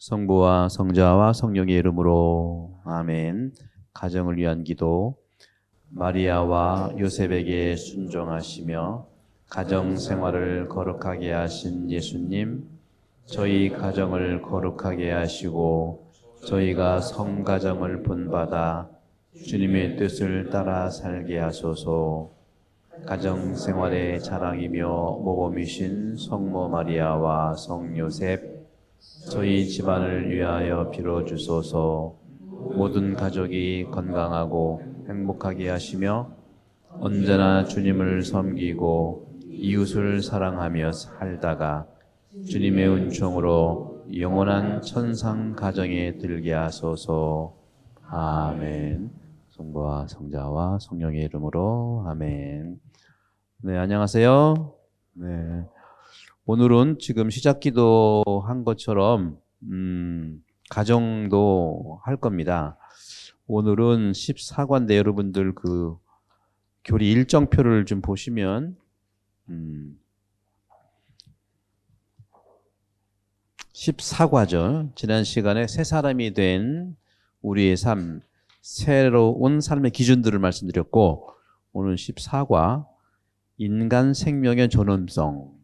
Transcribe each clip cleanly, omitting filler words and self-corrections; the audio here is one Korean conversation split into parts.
성부와 성자와 성령의 이름으로 아멘. 가정을 위한 기도. 마리아와 요셉에게 순종하시며 가정 생활을 거룩하게 하신 예수님, 저희 가정을 거룩하게 하시고 저희가 성가정을 본받아 주님의 뜻을 따라 살게 하소서. 가정 생활의 자랑이며 모범이신 성모 마리아와 성 요셉, 저희 집안을 위하여 빌어주소서. 모든 가족이 건강하고 행복하게 하시며 언제나 주님을 섬기고 이웃을 사랑하며 살다가 주님의 은총으로 영원한 천상 가정에 들게 하소서. 아멘. 성부와 성자와 성령의 이름으로 아멘. 네, 안녕하세요. 네. 오늘은 지금 시작 기도한 것처럼 가정도 할 겁니다. 오늘은 14과인데 여러분들 그 교리 일정표를 좀 보시면 14과죠. 지난 시간에 새 사람이 된 우리의 삶, 새로운 삶의 기준들을 말씀드렸고, 오늘 14과 인간 생명의 존엄성,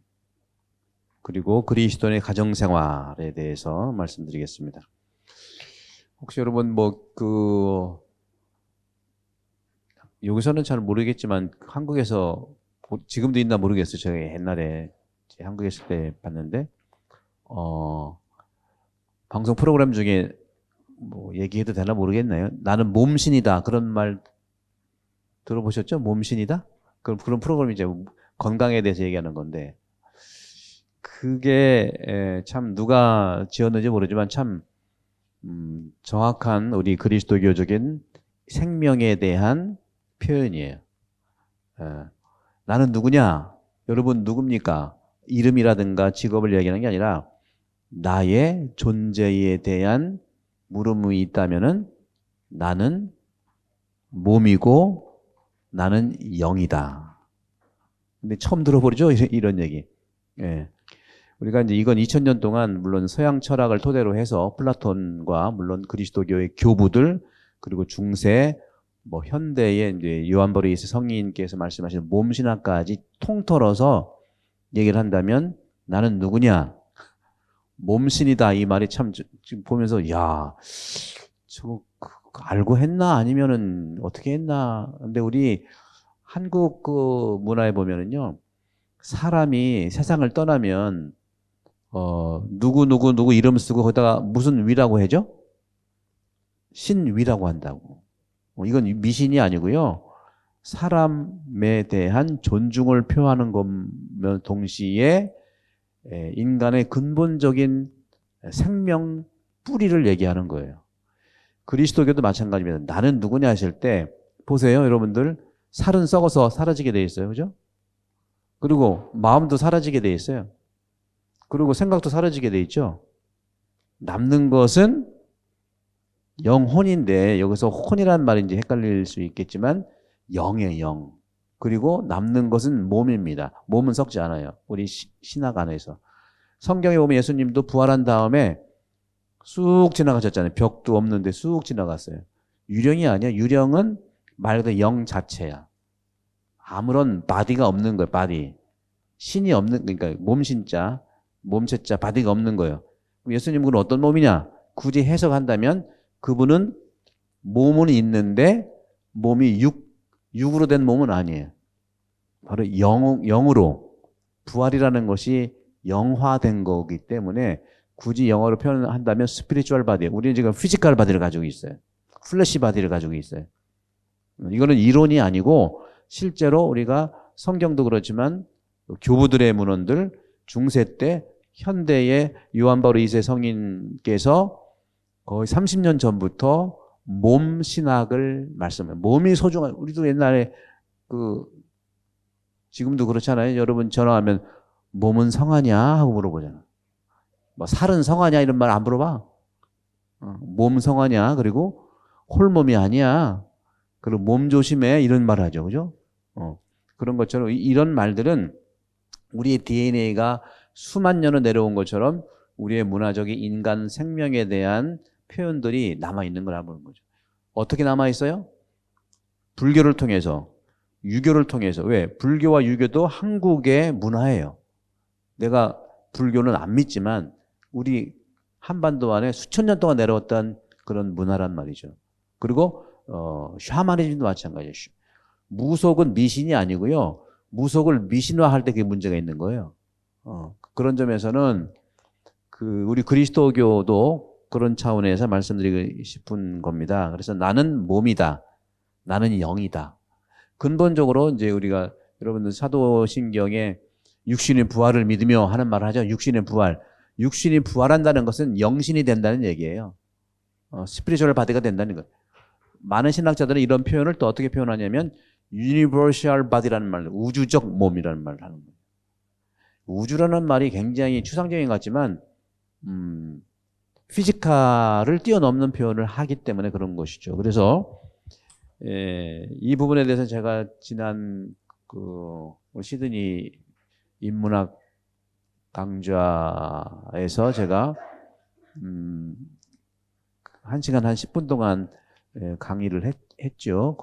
그리고 그리스도인의 가정생활에 대해서 말씀드리겠습니다. 혹시 여러분 여기서는 잘 모르겠지만 한국에서 지금도 있나 모르겠어요. 제가 옛날에 한국에 있을 때 봤는데 방송 프로그램 중에 얘기해도 되나 모르겠네요. 나는 몸신이다, 그런 말 들어보셨죠? 몸신이다? 그런 프로그램이 이제 건강에 대해서 얘기하는 건데, 그게 참 누가 지었는지 모르지만 참 정확한 우리 그리스도교적인 생명에 대한 표현이에요. 나는 누구냐? 여러분 누굽니까? 이름이라든가 직업을 얘기하는 게 아니라 나의 존재에 대한 물음이 있다면은 나는 몸이고 나는 영이다. 근데 처음 들어보죠? 이런 얘기. 예. 우리가 이제 이건 2000년 동안 물론 서양 철학을 토대로 해서 플라톤과 물론 그리스도교의 교부들, 그리고 중세 현대의 이제 요한 보리스 성인께서 말씀하신 몸신학까지 통틀어서 얘기를 한다면 나는 누구냐? 몸신이다, 이 말이 참 지금 보면서 야, 저거 알고 했나 아니면은 어떻게 했나? 근데 우리 한국 그 문화에 보면은요, 사람이 세상을 떠나면 누구 이름 쓰고 거기다가 무슨 위라고 해죠? 신위라고 한다고. 이건 미신이 아니고요, 사람에 대한 존중을 표하는 것면 동시에 인간의 근본적인 생명 뿌리를 얘기하는 거예요. 그리스도교도 마찬가지입니다. 나는 누구냐 하실 때 보세요, 여러분들. 살은 썩어서 사라지게 돼 있어요, 그죠? 그리고 마음도 사라지게 돼 있어요. 그리고 생각도 사라지게 돼 있죠. 남는 것은 영혼인데, 여기서 혼이라는 말인지 헷갈릴 수 있겠지만 영이에요, 영. 그리고 남는 것은 몸입니다. 몸은 썩지 않아요, 우리 신학 안에서. 성경에 보면 예수님도 부활한 다음에 쑥 지나가셨잖아요. 벽도 없는데 쑥 지나갔어요. 유령이 아니야. 유령은 말 그대로 영 자체야. 아무런 바디가 없는 거예요. 바디. 신이 없는, 그러니까 몸신자, 몸체자, 바디가 없는 거예요. 예수님은 어떤 몸이냐? 굳이 해석한다면 그분은 몸은 있는데 몸이 육으로 된 몸은 아니에요. 바로 영으로, 부활이라는 것이 영화된 거기 때문에 굳이 영어로 표현한다면 스피리추얼 바디. 우리는 지금 피지컬 바디를 가지고 있어요. 플래시 바디를 가지고 있어요. 이거는 이론이 아니고 실제로 우리가 성경도 그렇지만 교부들의 문헌들, 중세 때 현대의 요한 바로 2세 성인께서 거의 30년 전부터 몸 신학을 말씀해요. 몸이 소중한, 우리도 옛날에 지금도 그렇잖아요. 여러분 전화하면 몸은 성하냐 하고 물어보잖아. 살은 성하냐 이런 말 안 물어봐. 몸 성하냐, 그리고 홀몸이 아니야, 그리고 몸 조심해, 이런 말 하죠, 그죠? 그런 것처럼 이런 말들은 우리의 DNA가 수만 년을 내려온 것처럼 우리의 문화적인 인간 생명에 대한 표현들이 남아있는 걸 알아보는 거죠. 어떻게 남아있어요? 불교를 통해서, 유교를 통해서. 왜? 불교와 유교도 한국의 문화예요. 내가 불교는 안 믿지만 우리 한반도 안에 수천 년 동안 내려왔던 그런 문화란 말이죠. 그리고 샤머니즘도 마찬가지예요. 무속은 미신이 아니고요. 무속을 미신화할 때 그게 문제가 있는 거예요. 그런 점에서는 우리 그리스도교도 그런 차원에서 말씀드리고 싶은 겁니다. 그래서 나는 몸이다. 나는 영이다. 근본적으로 이제 우리가 여러분들 사도신경에 육신의 부활을 믿으며 하는 말을 하죠. 육신의 부활. 육신이 부활한다는 것은 영신이 된다는 얘기예요. 스피리추얼 바디가 된다는 거예요. 많은 신학자들은 이런 표현을 또 어떻게 표현하냐면 universal body라는 말, 우주적 몸이라는 말을 하는 거예요. 우주라는 말이 굉장히 추상적인 것 같지만 피지컬을 뛰어넘는 표현을 하기 때문에 그런 것이죠. 그래서 이 부분에 대해서 제가 지난 시드니 인문학 강좌에서 제가 1시간 한 10분 동안 강의를 했죠.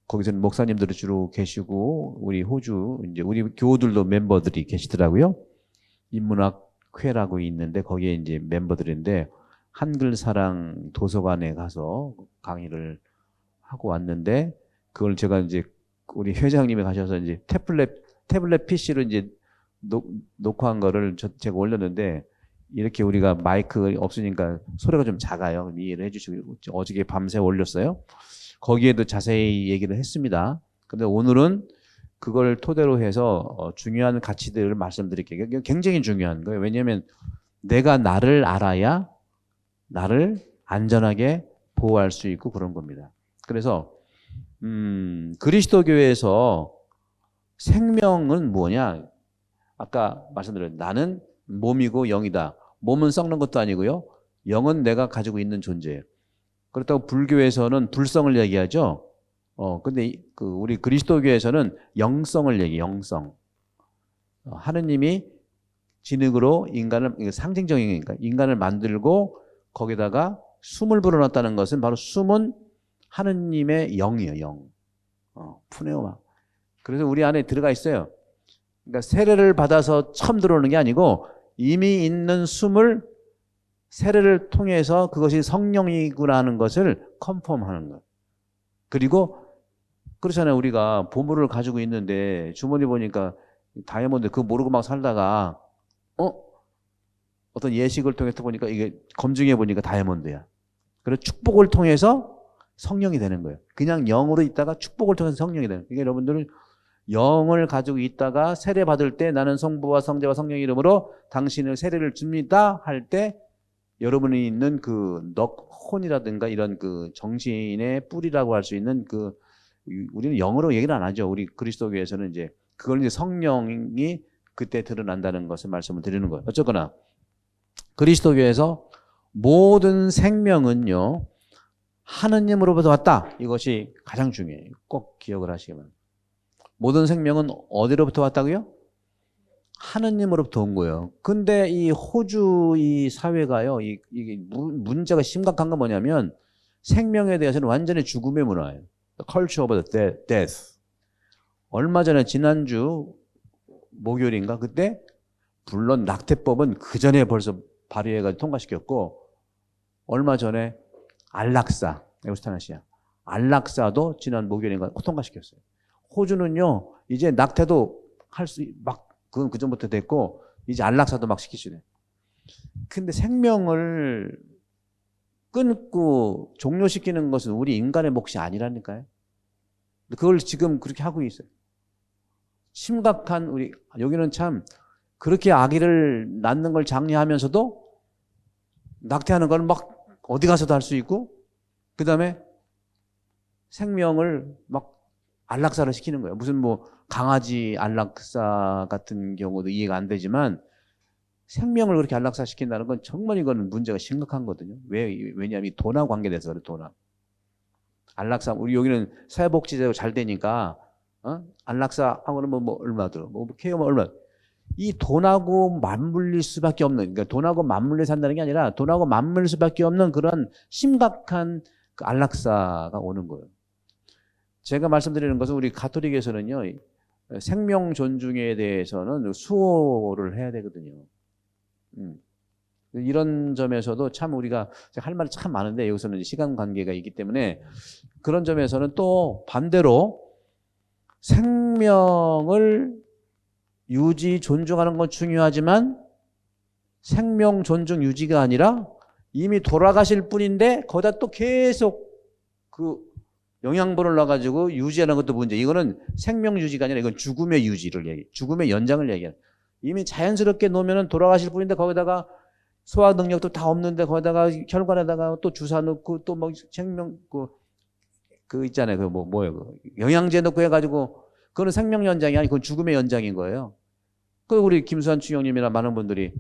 거기서는 목사님들이 주로 계시고 우리 호주 이제 우리 교우들도 멤버들이 계시더라고요. 인문학회라고 있는데 거기에 이제 멤버들인데 한글사랑 도서관에 가서 강의를 하고 왔는데 그걸 제가 이제 우리 회장님이 가셔서 이제 태블릿 PC로 이제 녹화한 거를 제가 올렸는데 이렇게 우리가 마이크 없으니까 소리가 좀 작아요. 이해를 해주시고 어저께 밤새 올렸어요. 거기에도 자세히 얘기를 했습니다. 근데 오늘은 그걸 토대로 해서 중요한 가치들을 말씀드릴게요. 이게 굉장히 중요한 거예요. 왜냐하면 내가 나를 알아야 나를 안전하게 보호할 수 있고 그런 겁니다. 그래서 그리스도교에서 생명은 뭐냐? 아까 말씀드렸죠. 나는 몸이고 영이다. 몸은 썩는 것도 아니고요. 영은 내가 가지고 있는 존재예요. 그렇다고 불교에서는 불성을 얘기하죠. 근데 우리 그리스도교에서는 영성을 얘기해요. 영성. 하느님이 진흙으로 상징적인 인간을 만들고 거기다가 숨을 불어넣었다는 것은 바로 숨은 하느님의 영이에요. 영. 푸네오마. 그래서 우리 안에 들어가 있어요. 그러니까 세례를 받아서 처음 들어오는 게 아니고 이미 있는 숨을 세례를 통해서 그것이 성령이구나 하는 것을 컨펌하는 거예요. 그리고 그렇잖아요. 우리가 보물을 가지고 있는데 주머니 보니까 다이아몬드 그거 모르고 막 살다가 어떤 예식을 통해서 보니까 이게 검증해 보니까 다이아몬드야. 그래서 축복을 통해서 성령이 되는 거예요. 그냥 영으로 있다가 축복을 통해서 성령이 되는 거예요. 그러니까 여러분들 영을 가지고 있다가 세례 받을 때 나는 성부와 성자와 성령 이름으로 당신을 세례를 줍니다 할 때 여러분이 있는 혼이라든가 이런 정신의 뿌리라고 할 수 있는 우리는 영어로 얘기를 안 하죠. 우리 그리스도교에서는 이제 그걸 이제 성령이 그때 드러난다는 것을 말씀을 드리는 거예요. 어쨌거나 그리스도교에서 모든 생명은요 하느님으로부터 왔다. 이것이 가장 중요해요. 꼭 기억을 하시기 바랍니다. 모든 생명은 어디로부터 왔다고요? 하느님으로부터 온 거예요. 근데 이 호주 이 사회가요, 이게 문제가 심각한 건 뭐냐면 생명에 대해서는 완전히 죽음의 문화예요. The culture of the death. 얼마 전에 지난주 목요일인가 그때 물론 낙태법은 그 전에 벌써 발의해가지고 통과시켰고 얼마 전에 안락사, 에우스타나시아, 안락사도 지난 목요일인가 통과시켰어요. 호주는요 이제 낙태도 그건 그 전부터 됐고 이제 안락사도 막 시키시네. 근데 생명을 끊고 종료시키는 것은 우리 인간의 몫이 아니라니까요. 그걸 지금 그렇게 하고 있어요. 심각한 여기는 참 그렇게 아기를 낳는 걸 장려하면서도 낙태하는 걸 막 어디 가서도 할 수 있고 그 다음에 생명을 막 안락사를 시키는 거예요. 무슨 강아지 안락사 같은 경우도 이해가 안 되지만 생명을 그렇게 안락사 시킨다는 건 정말 이거는 문제가 심각한 거거든요. 왜냐하면 돈하고 관계돼서 그래. 돈하고. 안락사 우리 여기는 사회복지제도 잘 되니까 안락사 하고는 얼마 들어. 케어만 얼마. 이 돈하고 맞물릴 수밖에 없는, 그러니까 돈하고 맞물려 산다는 게 아니라 돈하고 맞물릴 수밖에 없는 그런 심각한 그 안락사가 오는 거예요. 제가 말씀드리는 것은 우리 가톨릭에서는요, 생명 존중에 대해서는 수호를 해야 되거든요. 이런 점에서도 참 우리가 할 말이 참 많은데 여기서는 시간 관계가 있기 때문에 그런 점에서는 또 반대로 생명을 유지, 존중하는 건 중요하지만 생명 존중 유지가 아니라 이미 돌아가실 분인데 거기다 또 계속 그 영양분을 넣어가지고 유지하는 것도 문제. 이거는 생명 유지가 아니라 이건 죽음의 유지를 얘기해. 죽음의 연장을 얘기해. 이미 자연스럽게 놓으면 돌아가실 분인데 거기다가 소화 능력도 다 없는데 거기다가 혈관에다가 또 주사 넣고 또 뭐 생명 그 있잖아요. 그 뭐예요? 그 영양제 넣고 해가지고 그거는 생명 연장이 아니고 그건 죽음의 연장인 거예요. 그 우리 김수환 추경님이나 많은 분들이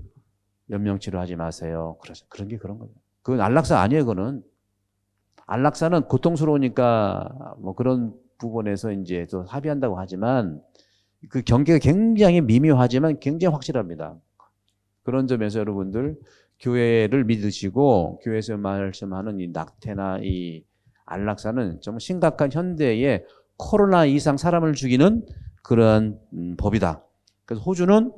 연명치료 하지 마세요. 그래서 그런 게 그런 거예요. 그건 안락사 아니에요. 그거는 안락사는 고통스러우니까 뭐 그런 부분에서 이제 또 합의한다고 하지만 그 경계가 굉장히 미묘하지만 굉장히 확실합니다. 그런 점에서 여러분들 교회를 믿으시고 교회에서 말씀하는 이 낙태나 이 안락사는 정말 심각한 현대의 코로나 이상 사람을 죽이는 그런 법이다. 그래서 호주는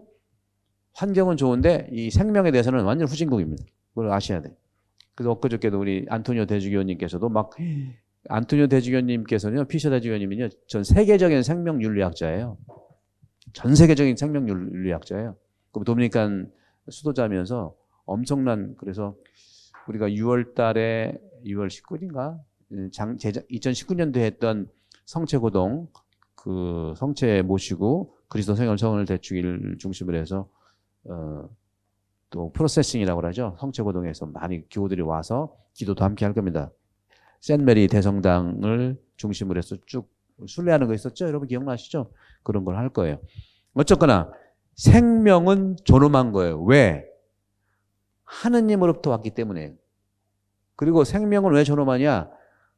환경은 좋은데 이 생명에 대해서는 완전 후진국입니다. 그걸 아셔야 돼요. 그래서 엊그저께도 우리 안토니오 대주교님께서도 막 안토니오 대주교님께서는요, 피셔 대주교님은요, 전 세계적인 생명윤리학자예요. 전 세계적인 생명윤리학자예요. 그 도미니칸 수도자면서 엄청난, 그래서 우리가 6월 달에 6월 19일인가 2019년도에 했던 성체고동 그 성체 모시고 그리스도 성을 대축일 중심으로 해서 또 프로세싱이라고 하죠. 성체고동에서 많이 교우들이 와서 기도도 함께 할 겁니다. 샌메리 대성당을 중심으로 해서 쭉 순례하는 거 있었죠? 여러분 기억나시죠? 그런 걸 할 거예요. 어쨌거나 생명은 존엄한 거예요. 왜? 하느님으로부터 왔기 때문에. 그리고 생명은 왜 존엄하냐?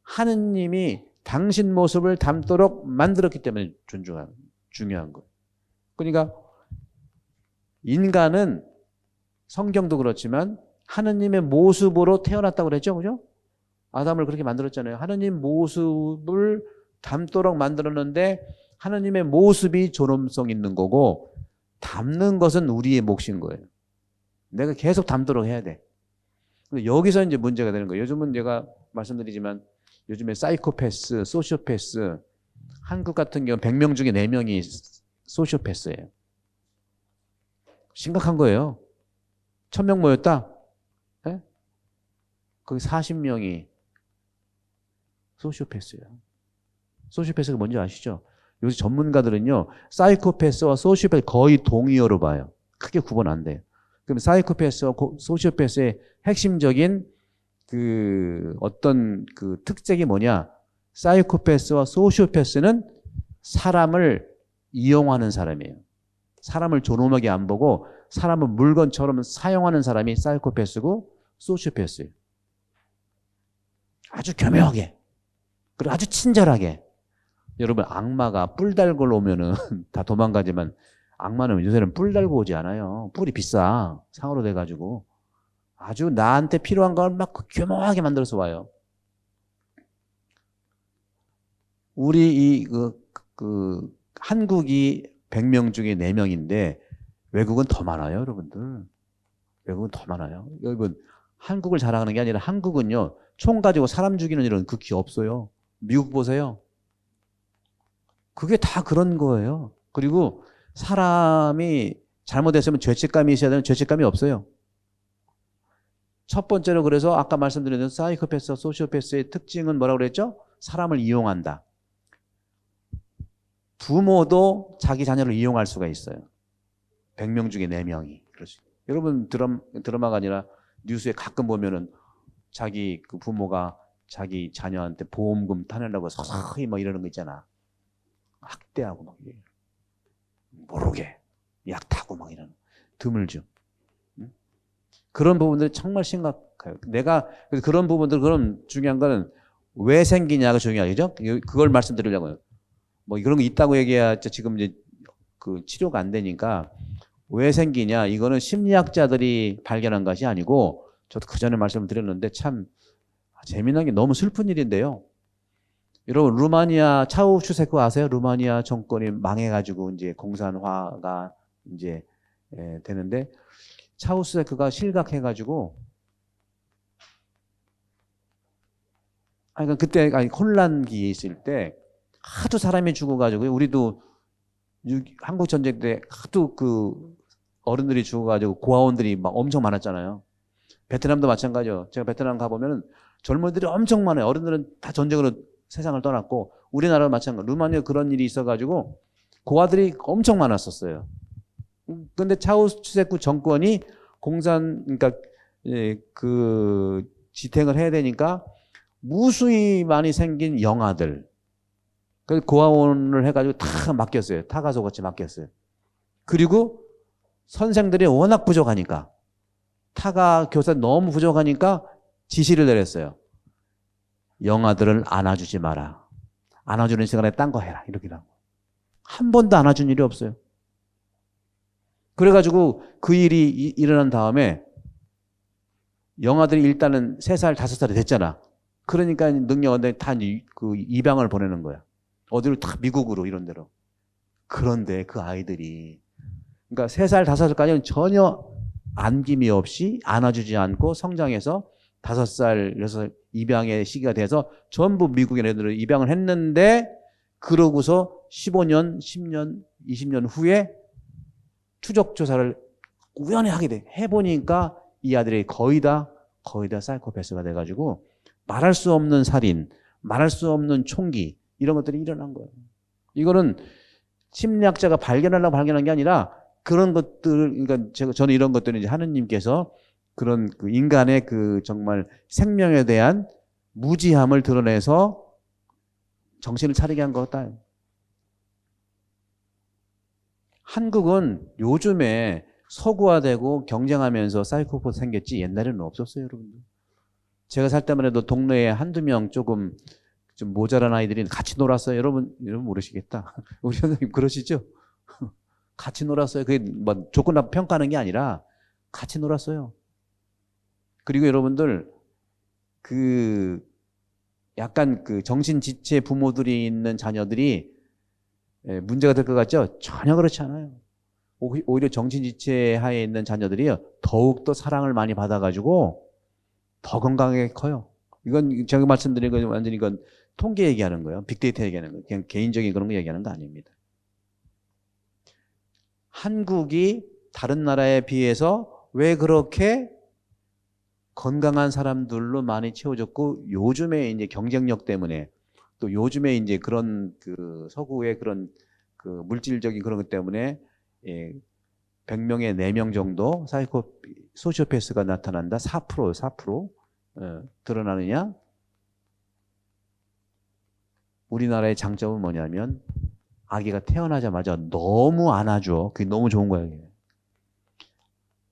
하느님이 당신 모습을 닮도록 만들었기 때문에 중요한 거예요. 그러니까 인간은 성경도 그렇지만 하느님의 모습으로 태어났다고 그랬죠. 그죠? 아담을 그렇게 만들었잖아요. 하느님 모습을 닮도록 만들었는데 하느님의 모습이 존엄성 있는 거고 닮는 것은 우리의 몫인 거예요. 내가 계속 닮도록 해야 돼. 여기서 이제 문제가 되는 거예요. 요즘은 제가 말씀드리지만 요즘에 사이코패스, 소시오패스, 한국 같은 경우 100명 중에 4명이 소시오패스예요. 심각한 거예요. 1000명 모였다? 네? 거기 40명이 소시오패스예요. 소시오패스가 뭔지 아시죠? 요새 전문가들은요, 사이코패스와 소시오패스 거의 동의어로 봐요. 크게 구분 안 돼요. 그럼 사이코패스와 소시오패스의 핵심적인 그 어떤 그 특색이 뭐냐? 사이코패스와 소시오패스는 사람을 이용하는 사람이에요. 사람을 존엄하게 안 보고 사람을 물건처럼 사용하는 사람이 사이코패스고 소시오패스예요. 아주 교묘하게, 그리고 아주 친절하게. 여러분 악마가 뿔 달고 오면은 다 도망가지만 악마는 요새는 뿔 달고 오지 않아요. 뿔이 비싸. 상으로 돼가지고. 아주 나한테 필요한 걸 막 교묘하게 만들어서 와요. 우리 한국이 100명 중에 4명인데 외국은 더 많아요, 여러분들. 외국은 더 많아요. 여러분, 한국을 자랑하는 게 아니라 한국은요, 총 가지고 사람 죽이는 일은 극히 없어요. 미국 보세요. 그게 다 그런 거예요. 그리고 사람이 잘못했으면 죄책감이 있어야 되는 죄책감이 없어요. 첫 번째로 그래서 아까 말씀드린 사이코패스, 소시오패스의 특징은 뭐라고 그랬죠? 사람을 이용한다. 부모도 자기 자녀를 이용할 수가 있어요. 100명 중에 4명이. 여러분 드라마가 아니라 뉴스에 가끔 보면은 자기 그 부모가 자기 자녀한테 보험금 타내려고 서서히 막 이러는 거 있잖아. 학대하고 막 모르게 약 타고 막 이러는 드물죠. 응? 그런 부분들이 정말 심각해요. 내가 그런 부분들 그런 중요한 거는 왜 생기냐가 중요하죠. 그걸 말씀드리려고요. 뭐 그런 거 있다고 얘기해야 지금 이제 그 치료가 안 되니까 왜 생기냐? 이거는 심리학자들이 발견한 것이 아니고 저도 그 전에 말씀을 드렸는데 참 재미난 게 너무 슬픈 일인데요. 여러분 루마니아 차우슈세크 아세요? 루마니아 정권이 망해가지고 이제 공산화가 이제 되는데 차우슈세크가 실각해가지고 그러니까 그때 혼란기에 있을 때 하도 사람이 죽어가지고 우리도 한국 전쟁 때 하도 그 어른들이 죽어가지고 고아원들이 막 엄청 많았잖아요. 베트남도 마찬가지요. 제가 베트남 가보면은 젊은이들이 엄청 많아요. 어른들은 다 전쟁으로 세상을 떠났고 우리나라도 마찬가지. 루마니아 그런 일이 있어가지고 고아들이 엄청 많았었어요. 근데 차우슈세쿠 정권이 그러니까 그 지탱을 해야 되니까 무수히 많이 생긴 영아들. 그 고아원을 해가지고 다 맡겼어요. 타가소같이 맡겼어요. 그리고 선생들이 워낙 부족하니까 타가 교사 너무 부족하니까 지시를 내렸어요. 영아들을 안아주지 마라. 안아주는 시간에 딴 거 해라. 이렇게라고. 한 번도 안아준 일이 없어요. 그래가지고 그 일이 일어난 다음에 영아들이 일단은 3살, 5살이 됐잖아. 그러니까 능력원들이 다 그 입양을 보내는 거야. 어디로 다 미국으로 이런 데로. 그런데 그 아이들이 그러니까 3살, 5살까지는 전혀 안김이 없이 안아주지 않고 성장해서 5살, 6살 입양의 시기가 돼서 전부 미국인 애들을 입양을 했는데 그러고서 15년, 10년, 20년 후에 추적 조사를 우연히 하게 돼. 해보니까 이 아들이 거의 다 사이코패스가 돼가지고 말할 수 없는 살인, 말할 수 없는 총기 이런 것들이 일어난 거예요. 이거는 심리학자가 발견하려고 발견한 게 아니라 그런 것들, 그러니까 저는 이런 것들은 이제 하느님께서 그런 그 인간의 그 정말 생명에 대한 무지함을 드러내서 정신을 차리게 한 거다. 한국은 요즘에 서구화되고 경쟁하면서 사이코패스 생겼지 옛날에는 없었어요, 여러분들. 제가 살 때만 해도 동네에 한두 명 조금 좀 모자란 아이들이 같이 놀았어요. 여러분 모르시겠다. 우리 선생님 그러시죠? 같이 놀았어요. 그게 뭐 조건 평가하는 게 아니라 같이 놀았어요. 그리고 여러분들 그 약간 그 정신지체 부모들이 있는 자녀들이 문제가 될 것 같죠? 전혀 그렇지 않아요. 오히려 정신지체 하에 있는 자녀들이 더욱더 사랑을 많이 받아가지고 더 건강하게 커요. 이건 제가 말씀드린 건 완전히 이건 통계 얘기하는 거예요. 빅데이터 얘기하는 거예요. 그냥 개인적인 그런 거 얘기하는 거 아닙니다. 한국이 다른 나라에 비해서 왜 그렇게 건강한 사람들로 많이 채워졌고 요즘에 이제 경쟁력 때문에 또 요즘에 이제 그런 그 서구의 그런 그 물질적인 그런 것 때문에 100명에 4명 정도 소시오패스가 나타난다. 4% 드러나느냐? 우리나라의 장점은 뭐냐면 아기가 태어나자마자 너무 안아줘. 그게 너무 좋은 거예요.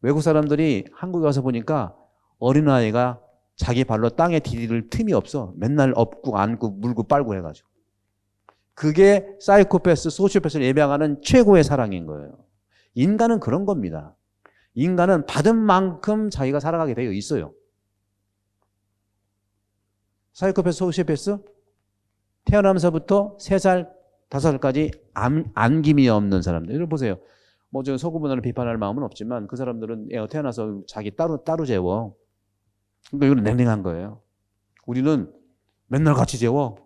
외국 사람들이 한국에 와서 보니까 어린아이가 자기 발로 땅에 디딜 틈이 없어. 맨날 업고 안고 물고 빨고 해가지고. 그게 사이코패스, 소시오패스를 예방하는 최고의 사랑인 거예요. 인간은 그런 겁니다. 인간은 받은 만큼 자기가 살아가게 되어 있어요. 사이코패스, 소시오패스 태어나면서부터 3살, 5살까지 안김이 없는 사람들. 이걸 보세요. 뭐 저 서구 문화를 비판할 마음은 없지만 그 사람들은 태어나서 자기 따로 재워. 그러니까 이건 냉랭한 거예요. 우리는 맨날 같이 재워.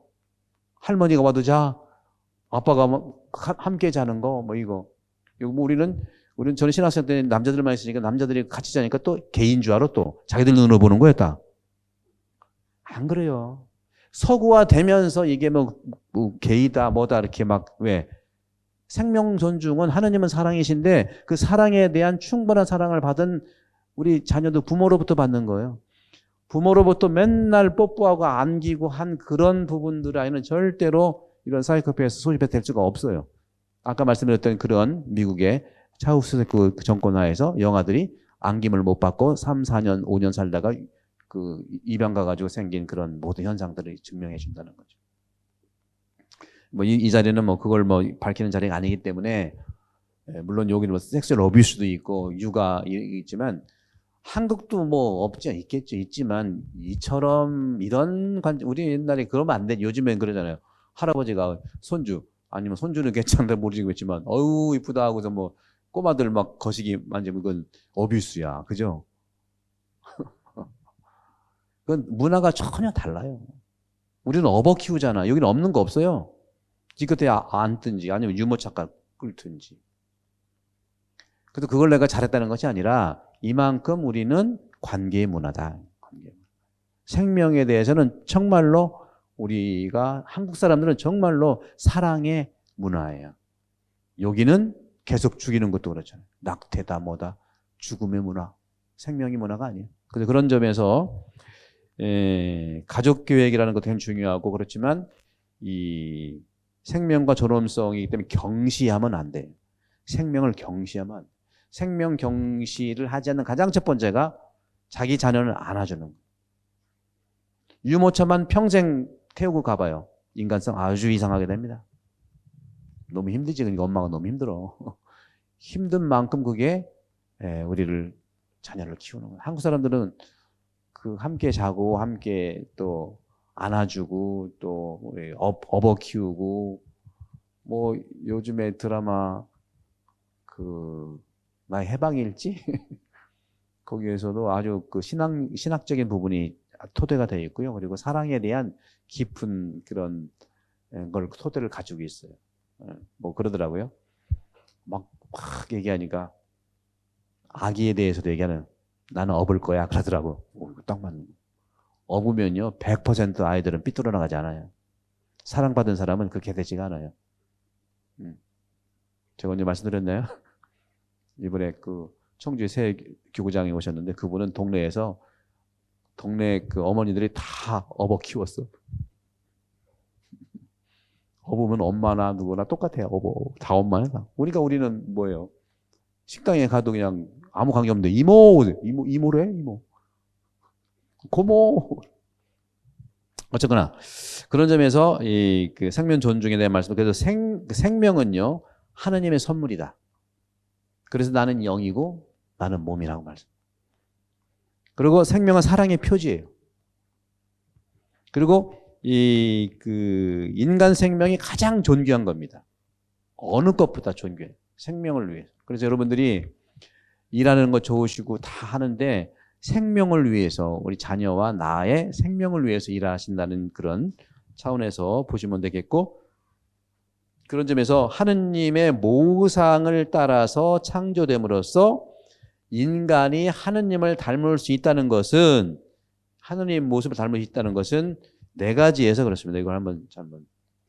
할머니가 와도 자, 아빠가 함께 자는 거, 뭐 이거. 뭐 우리는 저는 신학생 때 남자들만 있으니까 남자들이 같이 자니까 또 개인 줄 알아 또. 자기들 눈으로 보는 거야, 다. 안 그래요. 서구화 되면서 이게 뭐 게이다, 뭐다, 이렇게 막, 왜? 생명 존중은 하느님은 사랑이신데 그 사랑에 대한 충분한 사랑을 받은 우리 자녀도 부모로부터 받는 거예요. 부모로부터 맨날 뽀뽀하고 안기고 한 그런 부분들 아이는 절대로 이런 사이코패스, 소시오패스 될 수가 없어요. 아까 말씀드렸던 그런 미국의 차우슈세쿠 정권 하에서 영아들이 안김을 못 받고 3, 4년, 5년 살다가 그 입양 가가지고 생긴 그런 모든 현상들을 증명해 준다는 거죠. 뭐 이 자리는 뭐 그걸 뭐 밝히는 자리가 아니기 때문에 물론 여기는 뭐 섹슈얼 어뷰스도 있고 육아 있지만 한국도 뭐 없지 있겠죠. 있지만 이처럼 이런 우리 옛날에 그러면 안 돼. 요즘엔 그러잖아요. 할아버지가 손주 아니면 손주는 괜찮다 모르겠지만 어우 이쁘다 하고서 뭐 꼬마들 막 거시기 만지면 그건 어뷰스야. 그죠? 그건 문화가 전혀 달라요. 우리는 업어 키우잖아. 여기는 없는 거 없어요. 기껏해 앉든지 아니면 유모차가 끌든지. 그래서 그걸 내가 잘했다는 것이 아니라 이만큼 우리는 관계의 문화다. 생명에 대해서는 정말로 우리가 한국 사람들은 정말로 사랑의 문화예요. 여기는 계속 죽이는 것도 그렇잖아요. 낙태다 뭐다 죽음의 문화, 생명의 문화가 아니에요. 그래서 그런 점에서 가족 계획이라는 것도 굉장히 중요하고 그렇지만 이 생명과 존엄성이기 때문에 경시하면 안 돼요. 생명을 경시하면 안 돼요. 생명 경시를 하지 않는 가장 첫 번째가 자기 자녀를 안아주는 거예요. 유모차만 평생 태우고 가봐요. 인간성 아주 이상하게 됩니다. 너무 힘들지. 그러니까 엄마가 너무 힘들어. 힘든 만큼 그게 우리를 자녀를 키우는 거예요. 한국 사람들은 그 함께 자고 함께 또 안아주고 또 업어 키우고 뭐 요즘에 드라마 그 나의 해방일지 거기에서도 아주 그 신학적인 부분이 토대가 되어 있고요. 그리고 사랑에 대한 깊은 그런 걸 토대를 가지고 있어요. 뭐 그러더라고요. 막 얘기하니까 아기에 대해서도 얘기하는 나는 업을 거야 그러더라고. 이거 딱 맞는 거. 업으면요 100% 아이들은 삐뚤어 나가지 않아요. 사랑받은 사람은 그렇게 되지가 않아요. 제가 언제 말씀드렸나요? 이번에 그 청주에 새 교구장에 오셨는데 그분은 동네에서 동네 그 어머니들이 다 업어 키웠어. 업으면 엄마나 누구나 똑같아요. 업어 다 엄마야. 그러니까 우리는 뭐예요? 식당에 가도 그냥 아무 관계 없는데 이모로 해 이모. 고모. 어쨌거나 그런 점에서 이 그 생명 존중에 대한 말씀. 그래서 생명은요 하나님의 선물이다. 그래서 나는 영이고 나는 몸이라고 말씀. 그리고 생명은 사랑의 표지예요. 그리고 이 그 인간 생명이 가장 존귀한 겁니다. 어느 것보다 존귀해요. 생명을 위해서. 그래서 여러분들이 일하는 거 좋으시고 다 하는데 생명을 위해서 우리 자녀와 나의 생명을 위해서 일하신다는 그런 차원에서 보시면 되겠고 그런 점에서 하느님의 모상을 따라서 창조됨으로써 인간이 하느님을 닮을 수 있다는 것은 하느님 모습을 닮을 수 있다는 것은 네 가지에서 그렇습니다. 이걸 한번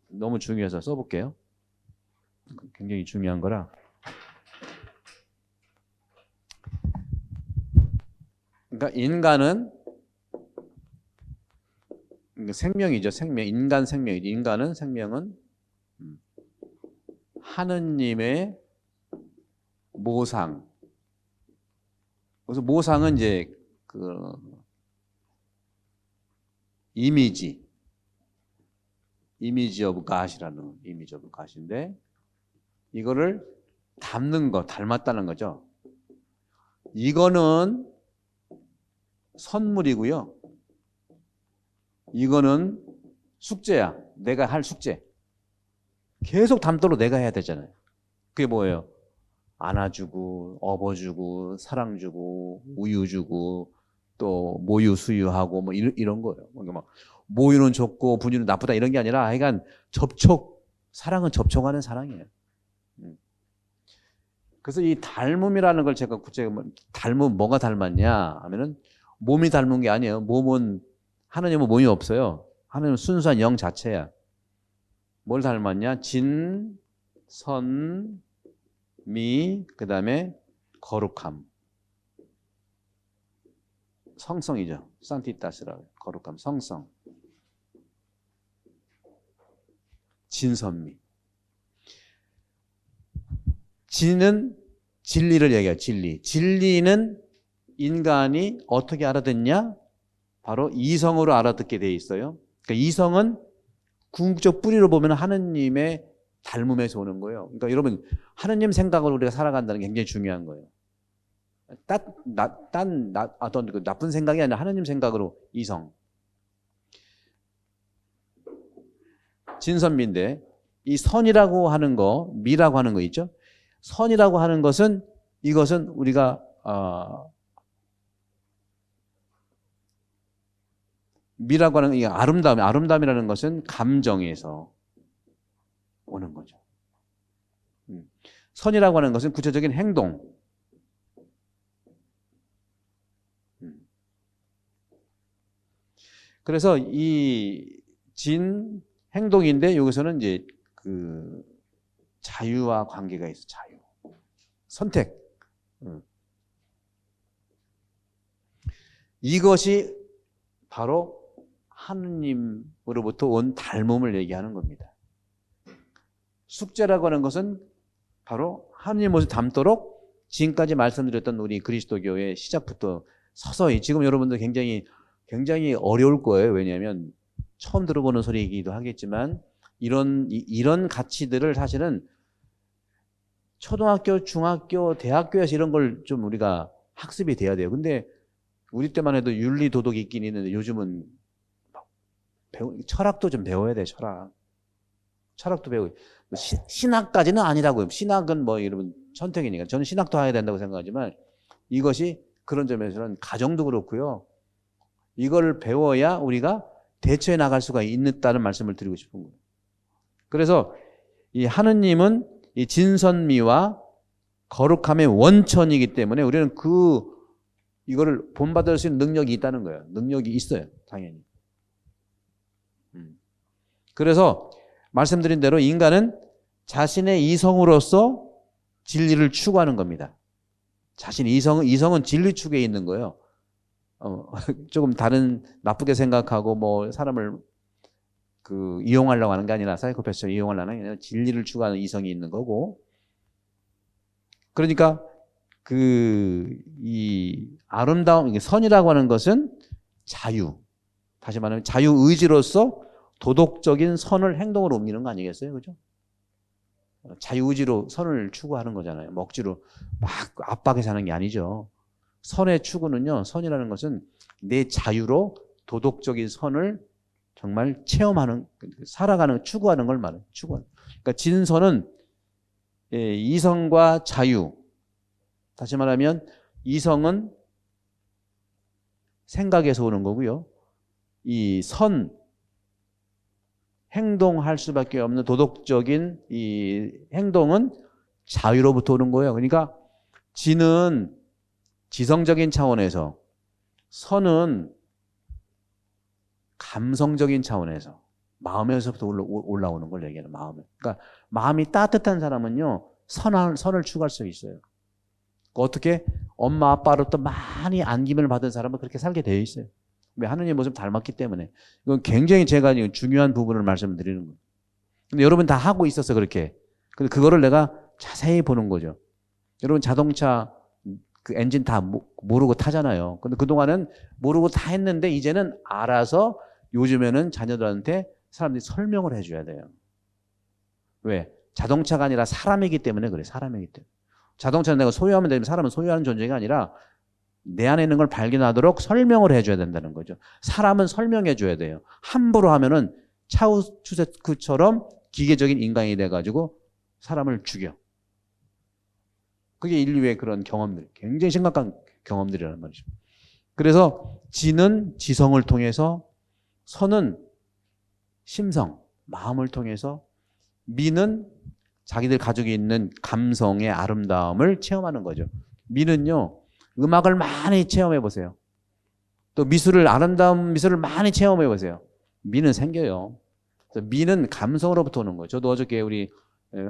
너무 중요해서 써볼게요. 굉장히 중요한 거라. 그러니까 인간은 생명이죠. 생명. 인간 생명이죠. 인간은 생명은 하느님의 모상. 그래서 모상은 이제 그 이미지 오브 갓이라는 이미지 오브 갓인데 이거를 닮는 거, 닮았다는 거죠. 이거는 선물이고요. 이거는 숙제야. 내가 할 숙제. 계속 닮도록 내가 해야 되잖아요. 그게 뭐예요? 안아주고 업어주고 사랑 주고 우유 주고 또 모유 수유하고 뭐 이런 거예요. 막 모유는 좋고 분유는 나쁘다 이런 게 아니라 하여간 사랑은 접촉하는 사랑이에요. 그래서 이 닮음이라는 걸 제가 닮음 뭐가 닮았냐 하면은 몸이 닮은 게 아니에요. 몸은 하느님은 몸이 없어요. 하느님은 순수한 영 자체야. 뭘 닮았냐? 진, 선, 미, 그 다음에 거룩함. 성성이죠. 산티타스라고 거룩함, 성성. 진선미. 진은 진리를 얘기해요. 진리. 진리는 인간이 어떻게 알아듣냐? 바로 이성으로 알아듣게 돼 있어요. 그러니까 이성은 궁극적 뿌리로 보면 하느님의 닮음에서 오는 거예요. 그러니까 여러분, 하느님 생각으로 우리가 살아간다는 게 굉장히 중요한 거예요. 어떤 그 나쁜 생각이 아니라 하느님 생각으로 이성. 진선미인데, 이 선이라고 하는 거, 미라고 하는 거 있죠? 선이라고 하는 것은, 이것은 우리가, 미라고 하는 이 아름다움이라는 것은 감정에서 오는 거죠. 선이라고 하는 것은 구체적인 행동. 그래서 이 진 행동인데 여기서는 이제 그 자유와 관계가 있어. 자유. 선택. 이것이 바로 하느님으로부터 온 닮음을 얘기하는 겁니다. 숙제라고 하는 것은 바로 하느님 모습 닮도록 지금까지 말씀드렸던 우리 그리스도교의 시작부터 서서히, 지금 여러분들 굉장히 어려울 거예요. 왜냐하면 처음 들어보는 소리이기도 하겠지만 이런 가치들을 사실은 초등학교, 중학교, 대학교에서 이런 걸 좀 우리가 학습이 돼야 돼요. 근데 우리 때만 해도 윤리 도덕이 있긴 있는데 요즘은 철학도 좀 배워야 돼. 철학도 배우고 신학까지는 아니라고요. 신학은 뭐 여러분 선택이니까 저는 신학도 해야 된다고 생각하지만 이것이 그런 점에서는 가정도 그렇고요. 이걸 배워야 우리가 대처해 나갈 수가 있다는 말씀을 드리고 싶은 거예요. 그래서 이 하느님은 이 진선미와 거룩함의 원천이기 때문에 우리는 이거를 본받을 수 있는 능력이 있다는 거예요. 능력이 있어요. 당연히. 그래서 말씀드린 대로 인간은 자신의 이성으로서 진리를 추구하는 겁니다. 이성은 진리 추구에 있는 거예요. 조금 다른 나쁘게 생각하고 뭐 사람을 이용하려고 하는 게 아니라 사이코패스를 이용하려는 게 아니라 진리를 추구하는 이성이 있는 거고, 그러니까 이 아름다움, 선이라고 하는 것은 자유, 다시 말하면 자유의지로서 도덕적인 선을 행동으로 옮기는 거 아니겠어요? 그죠? 자유의지로 선을 추구하는 거잖아요. 억지로 막 압박해서 하는 게 아니죠. 선의 추구는요, 선이라는 것은 내 자유로 도덕적인 선을 정말 체험하는, 살아가는, 추구하는 걸 말해요. 그러니까 진선은 이성과 자유. 다시 말하면 이성은 생각에서 오는 거고요. 이 행동할 수밖에 없는 도덕적인 이 행동은 자유로부터 오는 거예요. 그러니까 진은 지성적인 차원에서, 선은 감성적인 차원에서, 마음에서부터 올라오는 걸 얘기하는 마음에. 그러니까 마음이 따뜻한 사람은요, 선을 추구할 수 있어요. 어떻게? 엄마 아빠로부터 많이 안김을 받은 사람은 그렇게 살게 되어 있어요. 왜? 하느님 모습 닮았기 때문에. 이건 굉장히 제가 중요한 부분을 말씀드리는 거예요. 근데 여러분 다 하고 있어서 그렇게. 근데 그거를 내가 자세히 보는 거죠. 여러분 자동차 그 엔진 다 모르고 타잖아요. 근데 그동안은 모르고 다 했는데 이제는 알아서 요즘에는 자녀들한테 사람들이 설명을 해줘야 돼요. 왜? 자동차가 아니라 사람이기 때문에 그래. 사람이기 때문에. 자동차는 내가 소유하면 되면 사람은 소유하는 존재가 아니라 내 안에 있는 걸 발견하도록 설명을 해줘야 된다는 거죠. 사람은 설명해줘야 돼요. 함부로 하면은 차우추세크처럼 기계적인 인간이 돼가지고 사람을 죽여. 그게 인류의 그런 경험들, 굉장히 심각한 경험들이라는 말이죠. 그래서 진은 지성을 통해서, 선은 심성, 마음을 통해서, 미는 자기들 가지고 있는 감성의 아름다움을 체험하는 거죠. 미는요, 음악을 많이 체험해 보세요. 또 아름다운 미술을 많이 체험해 보세요. 미는 생겨요. 미는 감성으로부터 오는 거예요. 저도 어저께 우리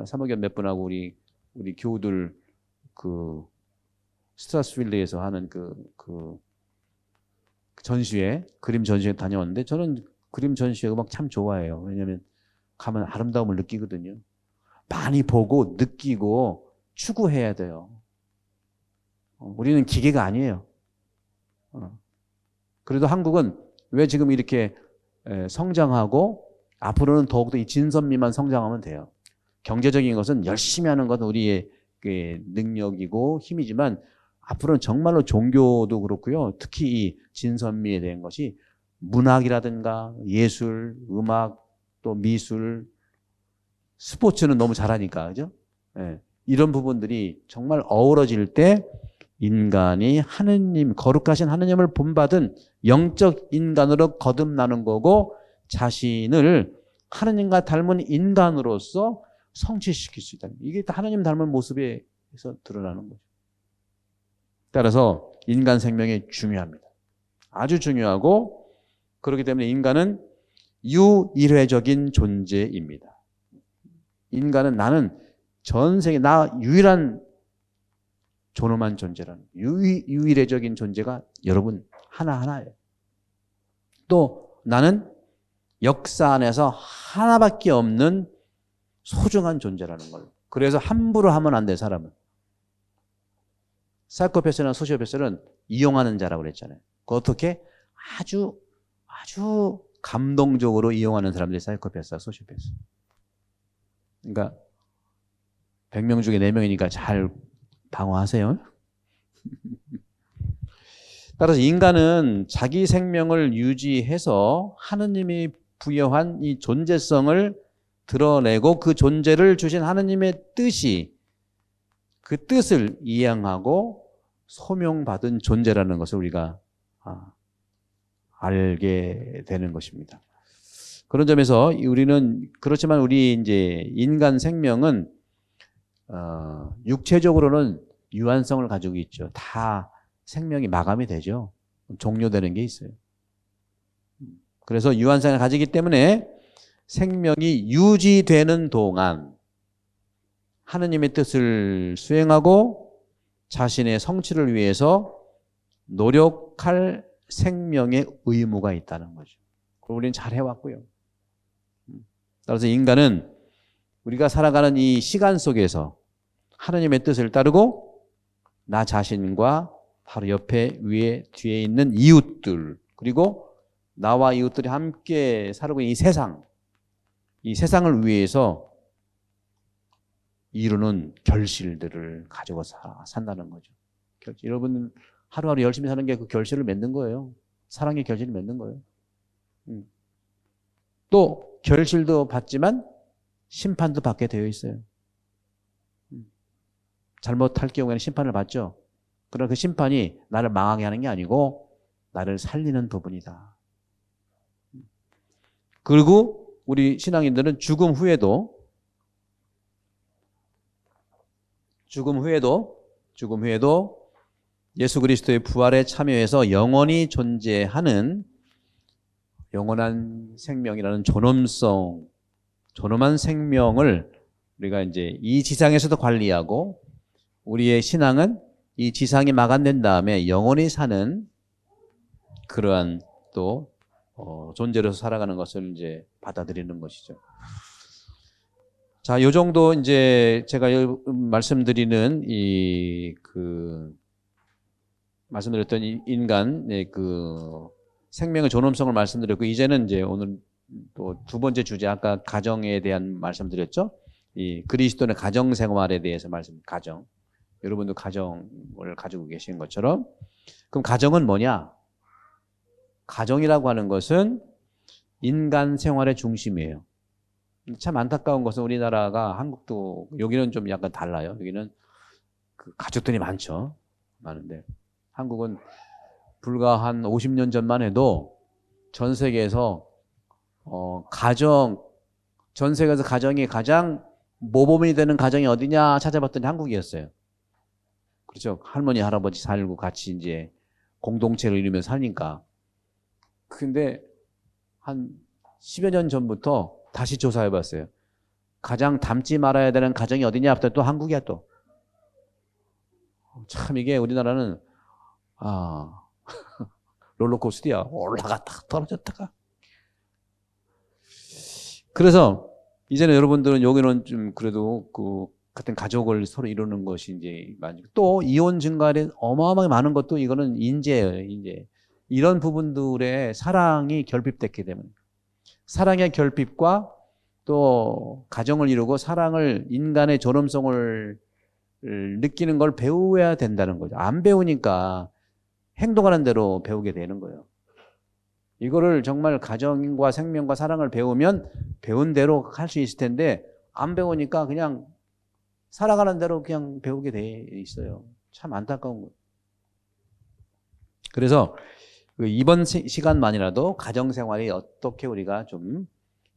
사모견 몇 분하고 우리 교우들 스트라스빌리에서 하는 그림 전시회 다녀왔는데, 저는 그림 전시회 음악 참 좋아해요. 왜냐하면 가면 아름다움을 느끼거든요. 많이 보고 느끼고 추구해야 돼요. 우리는 기계가 아니에요. 그래도 한국은 왜 지금 이렇게 성장하고, 앞으로는 더욱더 이 진선미만 성장하면 돼요. 경제적인 것은 열심히 하는 것은 우리의 그 능력이고 힘이지만 앞으로는 정말로 종교도 그렇고요. 특히 이 진선미에 대한 것이 문학이라든가 예술, 음악, 또 미술, 스포츠는 너무 잘하니까, 그죠? 예. 이런 부분들이 정말 어우러질 때 인간이 하느님, 거룩하신 하느님을 본받은 영적 인간으로 거듭나는 거고 자신을 하느님과 닮은 인간으로서 성취시킬 수 있다. 이게 다 하느님 닮은 모습에서 드러나는 거죠. 따라서 인간 생명이 중요합니다. 아주 중요하고 그렇기 때문에 인간은 유일회적인 존재입니다. 인간은 나는 전 세계 나 유일한 존엄한 존재라는 유일회적인 존재가 여러분 하나하나예요. 또 나는 역사 안에서 하나밖에 없는 소중한 존재라는 걸. 그래서 함부로 하면 안 돼, 사람은. 사이코패스나 소시오패스는 이용하는 자라고 그랬잖아요. 그 어떻게? 아주 감동적으로 이용하는 사람들이 사이코패스와 소시오패스. 그러니까 100명 중에 4명이니까 잘 방어하세요. 따라서 인간은 자기 생명을 유지해서 하느님이 부여한 이 존재성을 드러내고 그 존재를 주신 하느님의 뜻이 그 뜻을 이행하고 소명받은 존재라는 것을 우리가 알게 되는 것입니다. 그런 점에서 우리는 그렇지만 우리 이제 인간 생명은 육체적으로는 유한성을 가지고 있죠. 다 생명이 마감이 되죠. 종료되는 게 있어요. 그래서 유한성을 가지기 때문에 생명이 유지되는 동안 하느님의 뜻을 수행하고 자신의 성취를 위해서 노력할 생명의 의무가 있다는 거죠. 그걸 우리는 잘 해왔고요. 따라서 인간은 우리가 살아가는 이 시간 속에서 하느님의 뜻을 따르고 나 자신과 바로 옆에 위에 뒤에 있는 이웃들 그리고 나와 이웃들이 함께 살고 있는 이 세상을 위해서 이루는 결실들을 가지고 산다는 거죠. 여러분 하루하루 열심히 사는 게 그 결실을 맺는 거예요. 사랑의 결실을 맺는 거예요. 또 결실도 받지만 심판도 받게 되어 있어요. 잘못할 경우에는 심판을 받죠. 그러나 그 심판이 나를 망하게 하는 게 아니고 나를 살리는 부분이다. 그리고 우리 신앙인들은 죽음 후에도 예수 그리스도의 부활에 참여해서 영원히 존재하는 영원한 생명이라는 존엄한 생명을 우리가 이제 이 지상에서도 관리하고 우리의 신앙은 이 지상이 마감된 다음에 영원히 사는 그러한 또 존재로서 살아가는 것을 이제 받아들이는 것이죠. 자, 요 정도 이제 제가 말씀드리는 말씀드렸던 인간의 그 생명의 존엄성을 말씀드렸고, 이제는 이제 오늘 또 두 번째 주제, 아까 가정에 대한 말씀드렸죠? 이 그리스도의 가정 생활에 대해서 가정. 여러분도 가정을 가지고 계신 것처럼. 그럼 가정은 뭐냐? 가정이라고 하는 것은 인간 생활의 중심이에요. 참 안타까운 것은 우리나라가 한국도 여기는 좀 약간 달라요. 여기는 그 가족들이 많은데 한국은 불과 한 50년 전만 해도 전 세계에서 전 세계에서 가정이 가장 모범이 되는 가정이 어디냐 찾아봤더니 한국이었어요. 그렇죠. 할머니 할아버지 살고 같이 이제 공동체를 이루면서 사니까. 근데 한 10여 년 전부터 다시 조사해봤어요. 가장 닮지 말아야 되는 가정이 어디냐 했더니 또 한국이야 또. 참 이게 우리나라는 롤러코스터야. 올라갔다가 떨어졌다가. 그래서 이제는 여러분들은 여기는 좀 그래도 그 같은 가족을 서로 이루는 것이 이제 또 이혼 증가율이 어마어마하게 많은 것도 이거는 인재예요. 인재. 이런 부분들의 사랑이 결핍됐기 때문에 사랑의 결핍과 또 가정을 이루고 사랑을, 인간의 존엄성을 느끼는 걸 배워야 된다는 거죠. 안 배우니까 행동하는 대로 배우게 되는 거예요. 이거를 정말 가정과 생명과 사랑을 배우면 배운 대로 할 수 있을 텐데 안 배우니까 그냥 살아가는 대로 그냥 배우게 돼 있어요. 참 안타까운 거예요. 그래서 이번 시간만이라도 가정생활이 어떻게 우리가 좀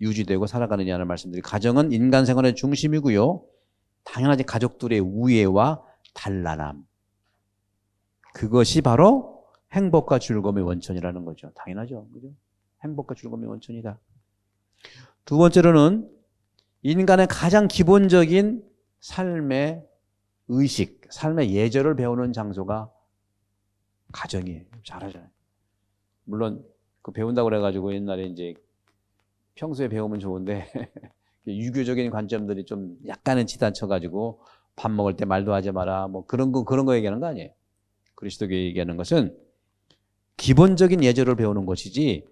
유지되고 살아가느냐는 말씀드리고, 가정은 인간생활의 중심이고요. 당연하지 가족들의 우애와 단란함, 그것이 바로 행복과 즐거움의 원천이라는 거죠. 당연하죠. 그죠? 행복과 즐거움의 원천이다. 두 번째로는 인간의 가장 기본적인 삶의 의식, 삶의 예절을 배우는 장소가 가정이에요. 잘하잖아요. 물론 그 배운다고 그래가지고 옛날에 이제 평소에 배우면 좋은데 유교적인 관점들이 좀 약간은 지나쳐가지고 밥 먹을 때 말도 하지 마라 뭐 그런 거 얘기하는 거 아니에요. 그리스도가 얘기하는 것은 기본적인 예절을 배우는 것이지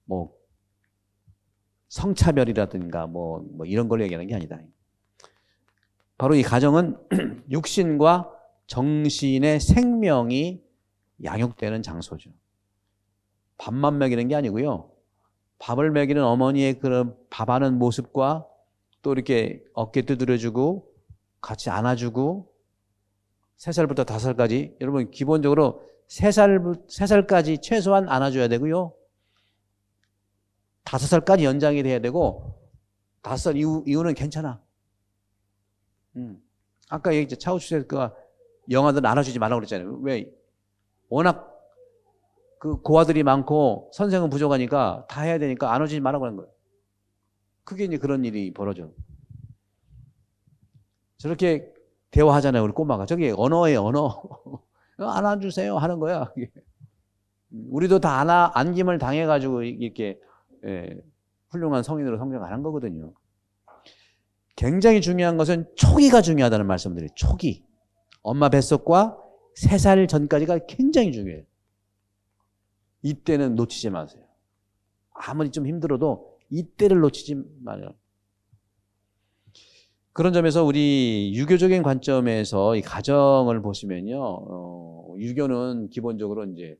뭐 성차별이라든가 뭐 이런 걸 얘기하는 게 아니다. 바로 이 가정은 육신과 정신의 생명이 양육되는 장소죠. 밥만 먹이는 게 아니고요. 밥을 먹이는 어머니의 그런 밥하는 모습과 또 이렇게 어깨 두드려주고 같이 안아주고 3살부터 5살까지, 여러분 기본적으로 3살까지 최소한 안아줘야 되고요. 5살까지 연장이 돼야 되고 5살 이후는 괜찮아. 아까 얘기했죠. 차우추세가 영아들 안아주지 말라고 그랬잖아요. 왜? 워낙 그 고아들이 많고 선생은 부족하니까 다 해야 되니까 안아주지 말라고 하는 거예요. 그게 이제 그런 일이 벌어져. 저렇게 대화하잖아요. 우리 꼬마가. 저게 언어예요, 언어. 안아주세요 하는 거야. 우리도 다 안김을 당해가지고 이렇게 훌륭한 성인으로 성장하는 거거든요. 굉장히 중요한 것은 초기가 중요하다는 말씀드려요. 초기. 엄마 뱃속과 3살 전까지가 굉장히 중요해요. 이때는 놓치지 마세요. 아무리 좀 힘들어도 이때를 놓치지 마세요. 그런 점에서 우리 유교적인 관점에서 이 가정을 보시면요, 유교는 기본적으로 이제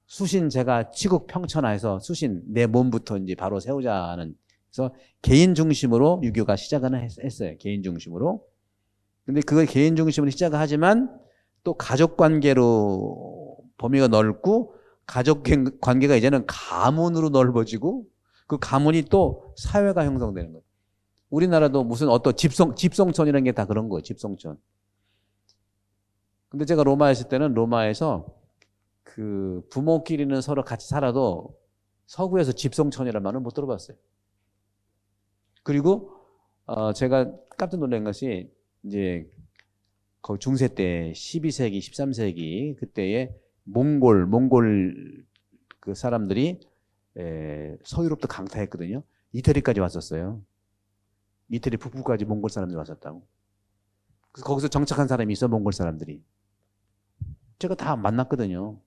수신, 제가 치국 평천하에서 수신, 내 몸부터 이제 바로 세우자는, 그래서 개인 중심으로 유교가 시작은 했어요. 개인 중심으로. 근데 그걸 개인 중심으로 시작을 하지만 또 가족 관계로 범위가 넓고, 가족 관계가 이제는 가문으로 넓어지고, 그 가문이 또 사회가 형성되는 거예요. 우리나라도 무슨 어떤 집성촌이라는 게 다 그런 거예요. 집성촌. 근데 제가 로마에 있을 때는 로마에서 그 부모끼리는 서로 같이 살아도 서구에서 집성촌이라는 말은 못 들어봤어요. 그리고 제가 깜짝 놀란 것이 이제 거기 중세 때 12세기, 13세기 그때에 몽골 그 사람들이 서유럽도 강타했거든요. 이태리까지 왔었어요. 이태리 북부까지 몽골 사람들이 왔었다고. 그래서 거기서 정착한 사람이 있어, 몽골 사람들이. 제가 다 만났거든요.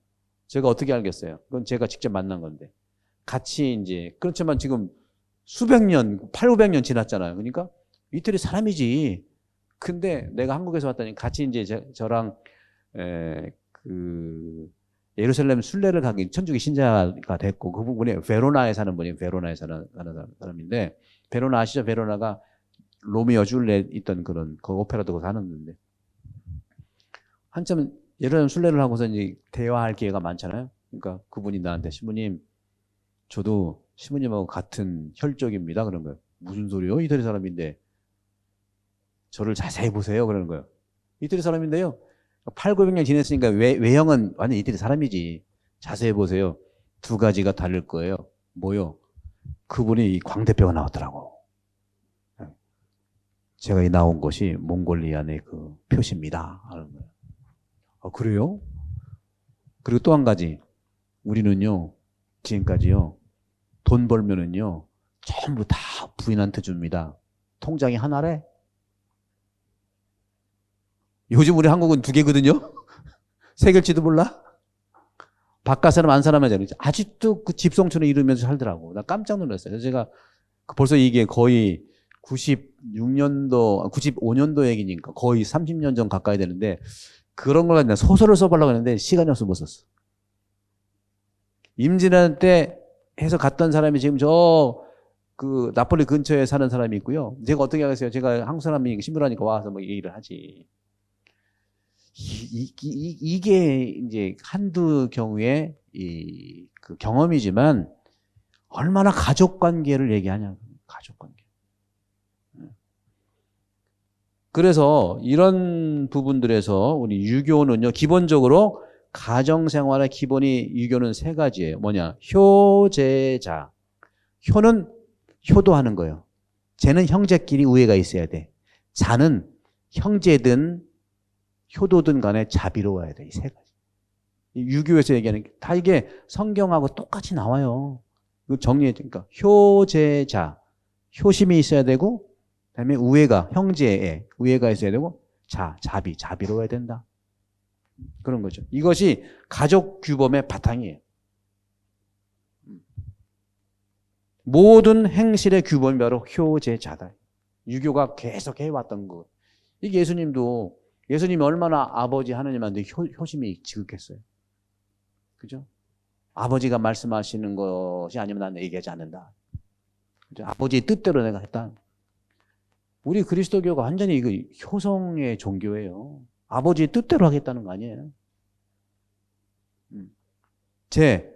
제가 어떻게 알겠어요? 그건 제가 직접 만난 건데. 같이 이제, 그렇지만 지금 수백 년, 800~900년 지났잖아요. 그러니까 이태리 사람이지. 근데 내가 한국에서 왔다니 같이 이제 저랑 그 예루살렘 순례를 가기, 천주교 신자가 됐고, 그 부분이 베로나에 사는 분이, 베로나에 사는 사람인데, 베로나 아시죠? 베로나가 로미오 줄리엣 있던 그런 그 오페라도 거기서 하는데, 한참 예루살렘 순례를 하고서 이제 대화할 기회가 많잖아요. 그러니까 그분이 나한테, 신부님, 저도 신부님하고 같은 혈족입니다. 그런 거예요. 무슨 소리요? 이태리 사람인데 저를 자세히 보세요. 그러는 거예요. 이태리 사람인데요, 800~900년 지냈으니까 외형은 완전 이태리 사람이지. 자세히 보세요. 2가지가 다를 거예요. 뭐요? 그분이 광대뼈가 나왔더라고. 제가 이 나온 것이 몽골리안의 그 표시입니다. 하는 거예요. 그래요? 그리고 또 한 가지. 우리는요, 지금까지요, 돈 벌면은요, 전부 다 부인한테 줍니다. 통장이 하나래? 요즘 우리 한국은 2개거든요? 3개일지도 몰라? 바깥 사람 안 사람하잖아요. 아직도 그 집성촌에 이러면서 살더라고. 나 깜짝 놀랐어요. 그래서 제가 벌써 이게 거의 96년도, 95년도 얘기니까 거의 30년 전 가까이 되는데 그런 걸 그냥 소설을 써보려고 했는데 시간이 없어서 못 썼어. 임진왜란 때 해서 갔던 사람이 지금 그 나폴리 근처에 사는 사람이 있고요. 제가 어떻게 하겠어요? 제가 한국 사람이 신부라니까 와서 뭐 얘기를 하지. 이게 이제 한두 경우에 그 경험이지만 얼마나 가족 관계를 얘기하냐. 가족 관계. 그래서 이런 부분들에서 우리 유교는요, 기본적으로 가정생활의 기본이 유교는 세 가지예요. 뭐냐? 효제자. 효는 효도하는 거예요. 쟤는 형제끼리 우애가 있어야 돼. 자는 형제든 효도든 간에 자비로워야 돼. 이 세 가지. 유교에서 얘기하는 게 다 이게 성경하고 똑같이 나와요. 이거 정리해 주니까 효제자. 효심이 있어야 되고, 그다음에 우애가, 형제의 우애가 있어야 되고, 자비로워야 된다. 그런 거죠. 이것이 가족 규범의 바탕이에요. 모든 행실의 규범이 바로 효제자다. 유교가 계속 해왔던 것. 이게 예수님이 얼마나 아버지 하느님한테 효심이 지극했어요. 그죠? 아버지가 말씀하시는 것이 아니면 나는 얘기하지 않는다. 그죠? 아버지의 뜻대로 내가 했다. 우리 그리스도교가 완전히 이거 효성의 종교예요. 아버지의 뜻대로 하겠다는 거 아니에요. 제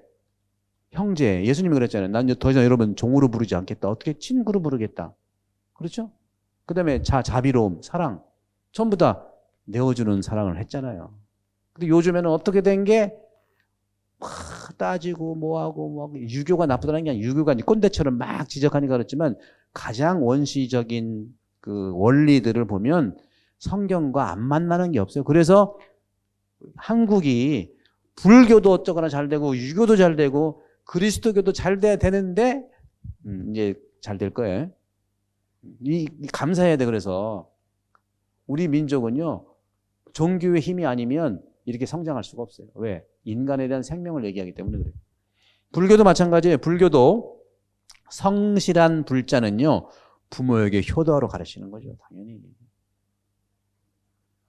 형제, 예수님이 그랬잖아요. 난 더 이상 여러분 종으로 부르지 않겠다. 어떻게 친구로 부르겠다. 그렇죠? 그 다음에 자비로움, 사랑. 전부 다 내어주는 사랑을 했잖아요. 근데 요즘에는 어떻게 된 게, 막 따지고 뭐하고, 유교가 나쁘다는 게 아니라 유교가 꼰대처럼 막 지적하니까 그렇지만 가장 원시적인 그 원리들을 보면 성경과 안 만나는 게 없어요. 그래서 한국이 불교도 어쩌거나 잘 되고 유교도 잘 되고 그리스도교도 잘 돼야 되는데 이제 잘 될 거예요. 감사해야 돼. 그래서 우리 민족은요, 종교의 힘이 아니면 이렇게 성장할 수가 없어요. 왜? 인간에 대한 생명을 얘기하기 때문에 그래요. 불교도 마찬가지예요. 불교도 성실한 불자는요, 부모에게 효도하러 가르치는 거죠. 당연히.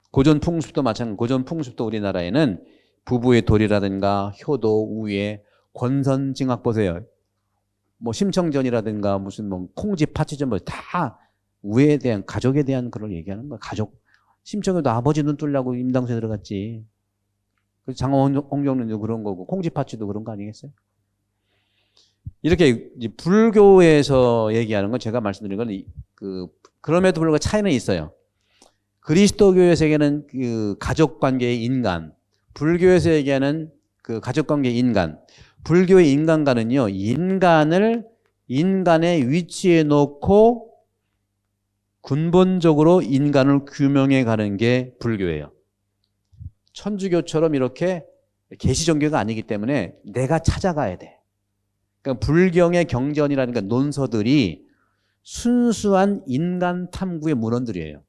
고전 풍습도 마찬가지. 고전 풍습도 우리나라에는 부부의 도리라든가 효도, 우애, 권선징악 보세요. 뭐 심청전이라든가 무슨 뭐 콩지 파치전 뭐 다 우애에 대한, 가족에 대한 그걸 얘기하는 거야. 가족. 심청에도 아버지 눈 뚫려고 임당소에 들어갔지. 장원홍정론도 그런 거고 콩지 파치도 그런 거 아니겠어요? 이렇게 불교에서 얘기하는 건 제가 말씀드린 건 그럼에도 불구하고 차이는 있어요. 그리스도교의 세계는 그 가족관계의 인간, 불교에서 얘기하는 그 가족관계의 인간, 불교의 인간관은요, 인간을 인간의 위치에 놓고 근본적으로 인간을 규명해 가는 게 불교예요. 천주교처럼 이렇게 계시 종교가 아니기 때문에 내가 찾아가야 돼. 그러니까 불경의 경전이라든가 논서들이 순수한 인간 탐구의 문헌들이에요.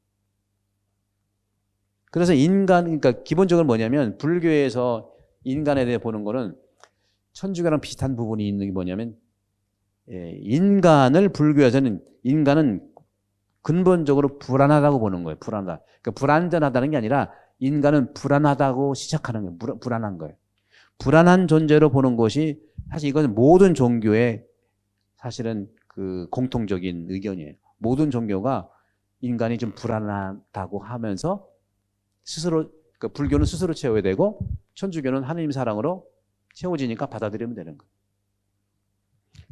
그래서 그러니까 기본적으로 뭐냐면 불교에서 인간에 대해 보는 거는 천주교랑 비슷한 부분이 있는 게 뭐냐면 불교에서는 인간은 근본적으로 불안하다고 보는 거예요. 불안하다. 그러니까 불안전하다는 게 아니라 인간은 불안하다고 시작하는 거예요. 불안한 거예요. 불안한 존재로 보는 것이 사실 이건 모든 종교의 사실은 그 공통적인 의견이에요. 모든 종교가 인간이 좀 불안하다고 하면서 스스로, 그러니까 불교는 스스로 채워야 되고 천주교는 하느님 사랑으로 채워지니까 받아들이면 되는 거예요.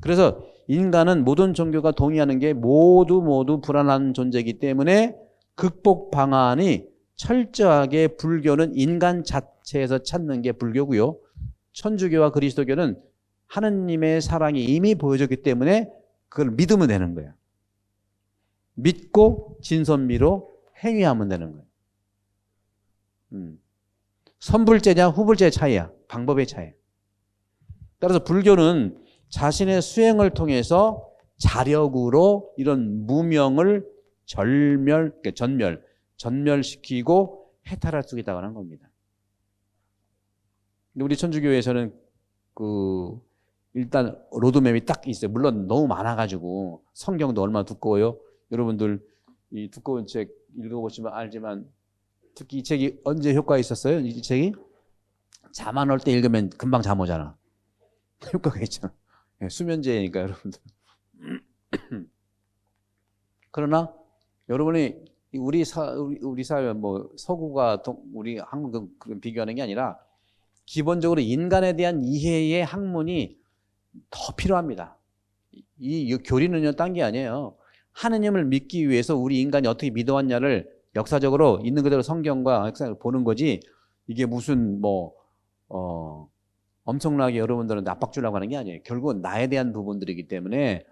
그래서 인간은 모든 종교가 동의하는 게 모두 불안한 존재이기 때문에 극복 방안이 철저하게 불교는 인간 자체에서 찾는 게 불교고요. 천주교와 그리스도교는 하느님의 사랑이 이미 보여졌기 때문에 그걸 믿으면 되는 거예요. 믿고 진선미로 행위하면 되는 거예요. 선불제냐 후불제의 차이야. 방법의 차이. 따라서 불교는 자신의 수행을 통해서 자력으로 이런 무명을 전멸시키고 해탈할 수 있다고 하는 겁니다. 근데 우리 천주교에서는 일단 로드맵이 딱 있어요. 물론 너무 많아가지고 성경도 얼마나 두꺼워요. 여러분들 이 두꺼운 책 읽어보시면 알지만 특히 이 책이 언제 효과가 있었어요? 이 책이 잠 안 올 때 읽으면 금방 잠 오잖아. 효과가 있잖아. 수면제니까 여러분들. 그러나 여러분이 우리 사회 뭐 서구가 우리 한국 비교하는 게 아니라 기본적으로 인간에 대한 이해의 학문이 더 필요합니다. 이 교리는요, 딴 게 아니에요. 하느님을 믿기 위해서 우리 인간이 어떻게 믿어왔냐를 역사적으로 있는 그대로 성경과 역사를 보는 거지, 이게 무슨 엄청나게 여러분들은 압박 주려고 하는 게 아니에요. 결국은 나에 대한 부분들이기 때문에.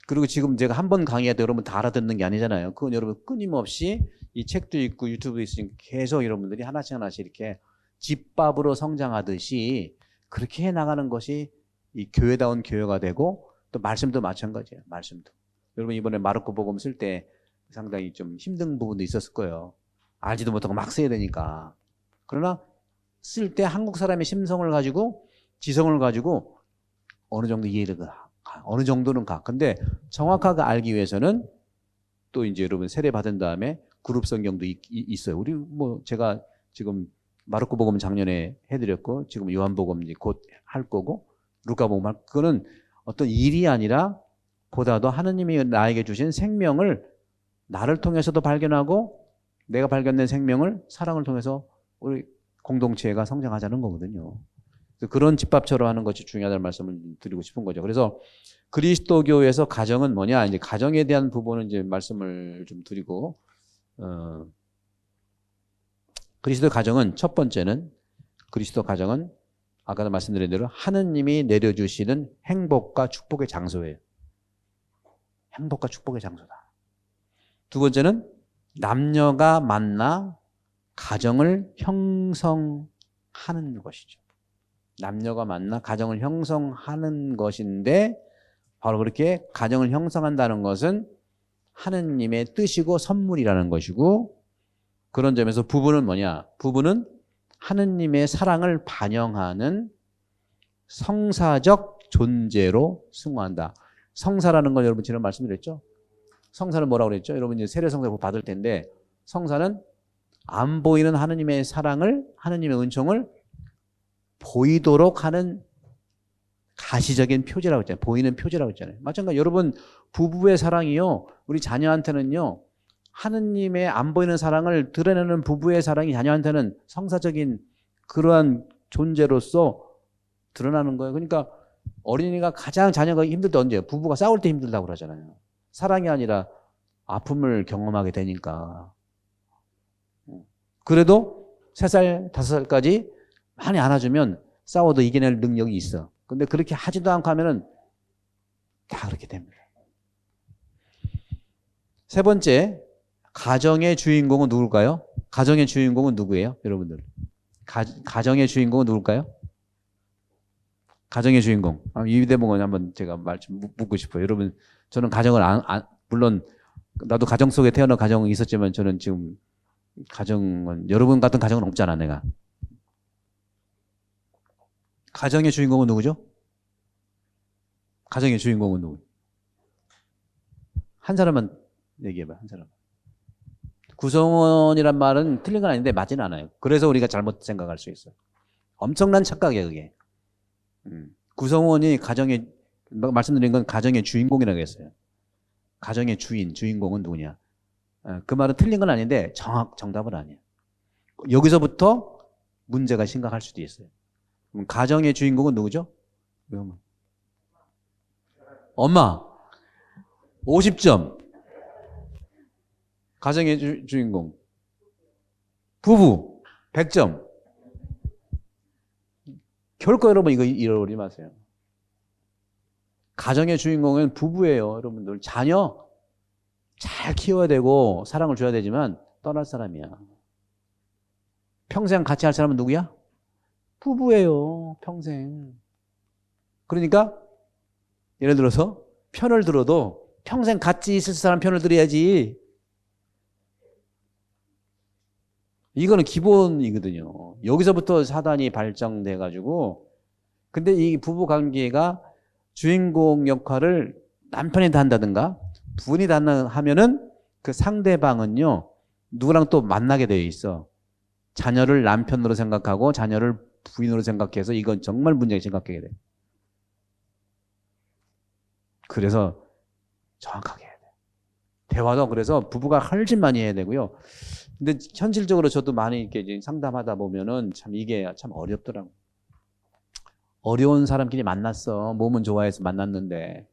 그리고 지금 제가 한 번 강의해도 여러분 다 알아듣는 게 아니잖아요. 그건 여러분 끊임없이 이 책도 있고 유튜브도 있으니까 계속 여러분들이 하나씩 하나씩 이렇게 집밥으로 성장하듯이 그렇게 해나가는 것이 이 교회다운 교회가 되고, 또 말씀도 마찬가지예요. 말씀도. 여러분 이번에 마르코 복음 쓸 때 상당히 좀 힘든 부분도 있었을 거예요. 알지도 못하고 막 써야 되니까. 그러나 쓸 때 한국 사람의 심성을 가지고, 지성을 가지고 어느 정도 이해를 가. 어느 정도는 가. 근데 정확하게 알기 위해서는 또 이제 여러분 세례 받은 다음에 그룹 성경도 있어요. 우리 뭐 제가 지금 마르코 복음 작년에 해드렸고, 지금 요한 복음 곧 할 거고, 루카 복음 그거는 어떤 일이 아니라 보다도 하느님이 나에게 주신 생명을 나를 통해서도 발견하고, 내가 발견된 생명을 사랑을 통해서 우리 공동체가 성장하자는 거거든요. 그런 집밥처럼 하는 것이 중요하다는 말씀을 드리고 싶은 거죠. 그래서 그리스도교에서 가정은 뭐냐, 이제 가정에 대한 부분은 이제 말씀을 좀 드리고, 그리스도 가정은 첫 번째는, 그리스도 가정은 아까도 말씀드린 대로 하느님이 내려주시는 행복과 축복의 장소예요. 행복과 축복의 장소다. 두 번째는 남녀가 만나 가정을 형성하는 것이죠. 남녀가 만나 가정을 형성하는 것인데, 바로 그렇게 가정을 형성한다는 것은 하느님의 뜻이고 선물이라는 것이고, 그런 점에서 부부는 뭐냐? 부부는 하느님의 사랑을 반영하는 성사적 존재로 승화한다. 성사라는 건 여러분 지난 말씀드렸죠? 성사는 뭐라고 그랬죠? 여러분 이제 세례성사 받을 텐데, 성사는 안 보이는 하느님의 사랑을, 하느님의 은총을 보이도록 하는 가시적인 표제라고 했잖아요. 보이는 표제라고 했잖아요. 마찬가지 여러분 부부의 사랑이요, 우리 자녀한테는요, 하느님의 안 보이는 사랑을 드러내는 부부의 사랑이 자녀한테는 성사적인 그러한 존재로서 드러나는 거예요. 그러니까 어린이가 가장 자녀가 힘들 때 언제예요? 부부가 싸울 때 힘들다고 그러잖아요. 사랑이 아니라 아픔을 경험하게 되니까. 그래도 3살, 5살까지 많이 안아주면 싸워도 이겨낼 능력이 있어. 근데 그렇게 하지도 않고 하면은 다 그렇게 됩니다. 세 번째, 가정의 주인공은 누굴까요? 가정의 주인공은 누구예요? 여러분들. 가정의 주인공은 누굴까요? 가정의 주인공. 이 대목은 한번 제가 좀 묻고 싶어요. 여러분, 저는 가정을 물론 나도 가정 속에 태어난 가정은 있었지만, 저는 지금 가정은, 여러분 같은 가정은 없잖아, 내가. 가정의 주인공은 누구죠? 가정의 주인공은 누구? 한 사람만 얘기해봐, 한 사람. 구성원이란 말은 틀린 건 아닌데 맞지는 않아요. 그래서 우리가 잘못 생각할 수 있어요. 엄청난 착각이에요, 그게. 구성원이 가정의, 말씀드린 건 가정의 주인공이라고 했어요. 가정의 주인공은 누구냐? 그 말은 틀린 건 아닌데 정답은 아니에요. 여기서부터 문제가 심각할 수도 있어요. 그럼 가정의 주인공은 누구죠? 엄마 50점. 가정의 주인공 부부 100점. 결코 여러분 이거 잃어버리지 마세요. 가정의 주인공은 부부예요. 여러분들 자녀 잘 키워야 되고 사랑을 줘야 되지만 떠날 사람이야. 평생 같이 할 사람은 누구야? 부부예요. 평생. 그러니까 예를 들어서 편을 들어도 평생 같이 있을 사람 편을 들어야지. 이거는 기본이거든요. 여기서부터 사단이 발정돼가지고 근데 이 부부 관계가 주인공 역할을 남편이 다 한다든가 부인이 다 하면은 그 상대방은요, 누구랑 또 만나게 되어 있어. 자녀를 남편으로 생각하고 자녀를 부인으로 생각해서 이건 정말 문제가 심각하게 돼. 그래서 정확하게 해야 돼. 대화도 그래서 부부가 할 짓 많이 해야 되고요. 근데 현실적으로 저도 많이 이렇게 이제 상담하다 보면은 참 이게 참 어렵더라고. 어려운 사람끼리 만났어. 몸은 좋아해서 만났는데.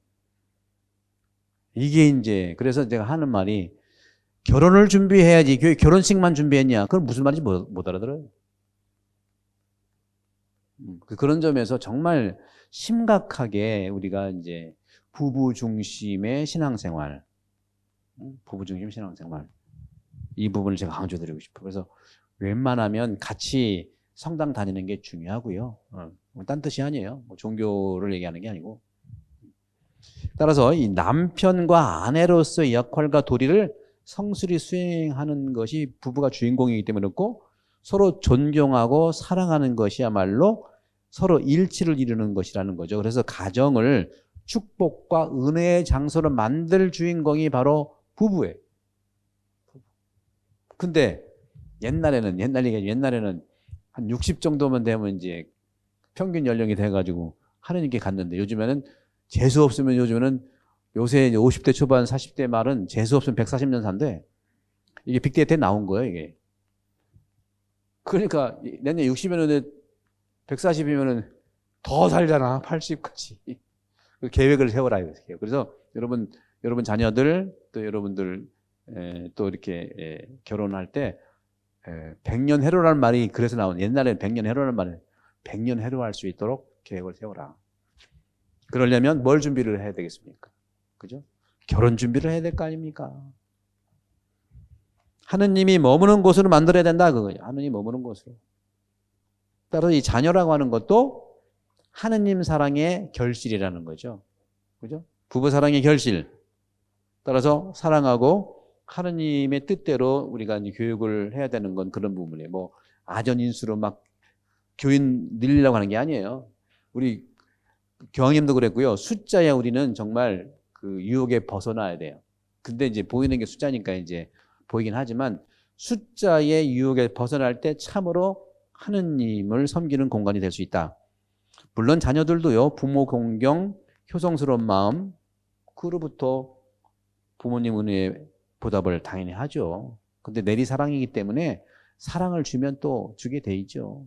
이게 이제, 그래서 제가 하는 말이 결혼을 준비해야지. 결혼식만 준비했냐. 그건 무슨 말인지 못 알아들어요. 그런 점에서 정말 심각하게 우리가 이제 부부 중심의 신앙생활, 부부 중심 신앙생활, 이 부분을 제가 강조드리고 싶어요. 그래서 웬만하면 같이 성당 다니는 게 중요하고요. 딴 뜻이 아니에요. 뭐 종교를 얘기하는 게 아니고. 따라서 이 남편과 아내로서의 역할과 도리를 성실히 수행하는 것이 부부가 주인공이기 때문에 그렇고, 서로 존경하고 사랑하는 것이야말로 서로 일치를 이루는 것이라는 거죠. 그래서 가정을 축복과 은혜의 장소로 만들 주인공이 바로 부부예요. 근데 옛날에는 한 60 정도만 되면 이제 평균 연령이 돼가지고 하느님께 갔는데, 요즘에는 재수 없으면, 요새 50대 초반 40대 말은 재수 없으면 140년 산대. 이게 빅데이터에 나온 거예요, 이게. 그러니까 내년 60이면 140이면은 더 살잖아. 80까지. 계획을 세워라 이거예요. 그래서 여러분 자녀들, 또 여러분들 또 이렇게 결혼할 때 100년 해로라는 말이 그래서 나온, 옛날에는 100년 해로라는 말은 100년 해로할 수 있도록 계획을 세워라. 그러려면 뭘 준비를 해야 되겠습니까? 그죠? 결혼 준비를 해야 될 거 아닙니까? 하느님이 머무는 곳으로 만들어야 된다 그거예요. 하느님 머무는 곳으로. 따라서 이 자녀라고 하는 것도 하느님 사랑의 결실이라는 거죠. 그죠? 부부 사랑의 결실. 따라서 사랑하고 하느님의 뜻대로 우리가 이제 교육을 해야 되는 건 그런 부분이에요. 뭐 아전인수로 막 교인 늘리려고 하는 게 아니에요. 우리 교황님도 그랬고요. 숫자에 우리는 정말 그 유혹에 벗어나야 돼요. 근데 이제 보이는 게 숫자니까 이제 보이긴 하지만, 숫자의 유혹에 벗어날 때 참으로 하느님을 섬기는 공간이 될 수 있다. 물론 자녀들도요, 부모 공경, 효성스러운 마음, 그로부터 부모님 은혜의 보답을 당연히 하죠. 근데 내리 사랑이기 때문에 사랑을 주면 또 주게 돼 있죠.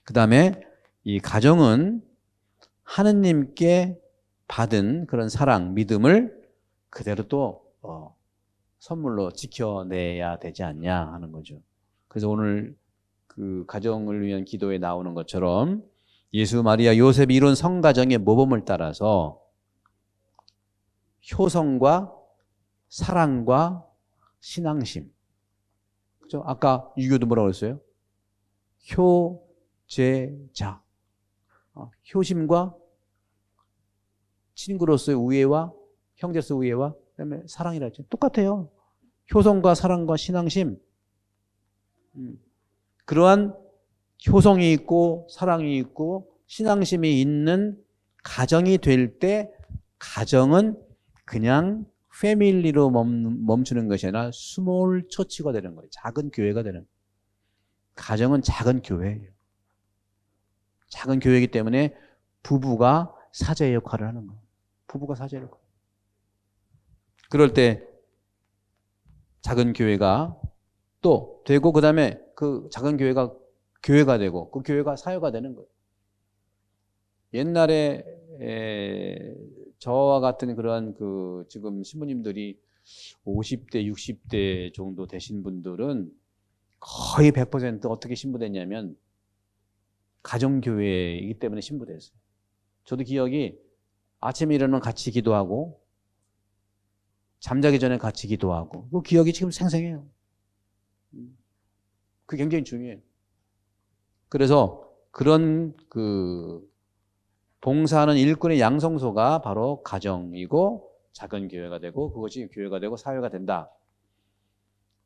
그 다음에 이 가정은 하느님께 받은 그런 사랑, 믿음을 그대로 또 선물로 지켜내야 되지 않냐 하는 거죠. 그래서 오늘 그 가정을 위한 기도에 나오는 것처럼 예수, 마리아, 요셉이 이룬 성가정의 모범을 따라서 효성과 사랑과 신앙심. 그죠? 아까 유교도 뭐라고 했어요? 효제자. 효심과 친구로서의 우애와 형제로서의 우애와 그다음에 사랑이라 했죠. 똑같아요. 효성과 사랑과 신앙심. 그러한 효성이 있고 사랑이 있고 신앙심이 있는 가정이 될 때, 가정은 그냥 패밀리로 멈추는 것이 아니라 스몰 처치가 되는 거예요. 작은 교회가 되는. 가정은 작은 교회예요. 작은 교회이기 때문에 부부가 사제 역할을 하는 거예요. 부부가 사제 역할. 그럴 때 작은 교회가 또 되고, 그 다음에 그 작은 교회가 교회가 되고, 그 교회가 사회가 되는 거예요. 옛날에 저와 같은 그런 그 지금 신부님들이 50대, 60대 정도 되신 분들은 거의 100% 어떻게 신부됐냐면 가정교회이기 때문에 신부됐어요. 저도 기억이 아침에 일어나면 같이 기도하고 잠자기 전에 같이 기도하고, 그 기억이 지금 생생해요. 그게 굉장히 중요해요. 그래서 그런 그 봉사하는 일꾼의 양성소가 바로 가정이고 작은 교회가 되고, 그것이 교회가 되고 사회가 된다.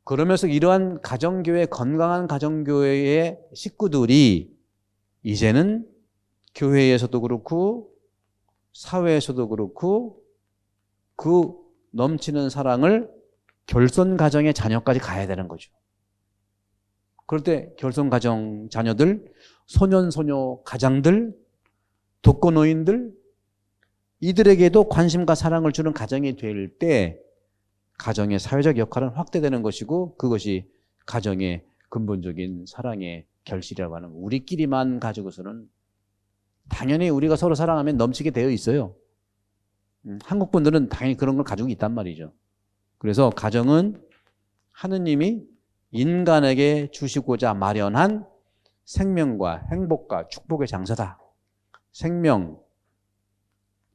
그러면서 이러한 가정교회, 건강한 가정교회의 식구들이 이제는 교회에서도 그렇고 사회에서도 그렇고 그 넘치는 사랑을 결손 가정의 자녀까지 가야 되는 거죠. 그럴 때 결손 가정 자녀들, 소년 소녀 가장들, 독거노인들 이들에게도 관심과 사랑을 주는 가정이 될 때 가정의 사회적 역할은 확대되는 것이고 그것이 가정의 근본적인 사랑의 결실이라고 하는 거예요. 우리끼리만 가지고서는 당연히 우리가 서로 사랑하면 넘치게 되어 있어요. 한국 분들은 당연히 그런 걸 가지고 있단 말이죠. 그래서 가정은 하느님이 인간에게 주시고자 마련한 생명과 행복과 축복의 장소다. 생명,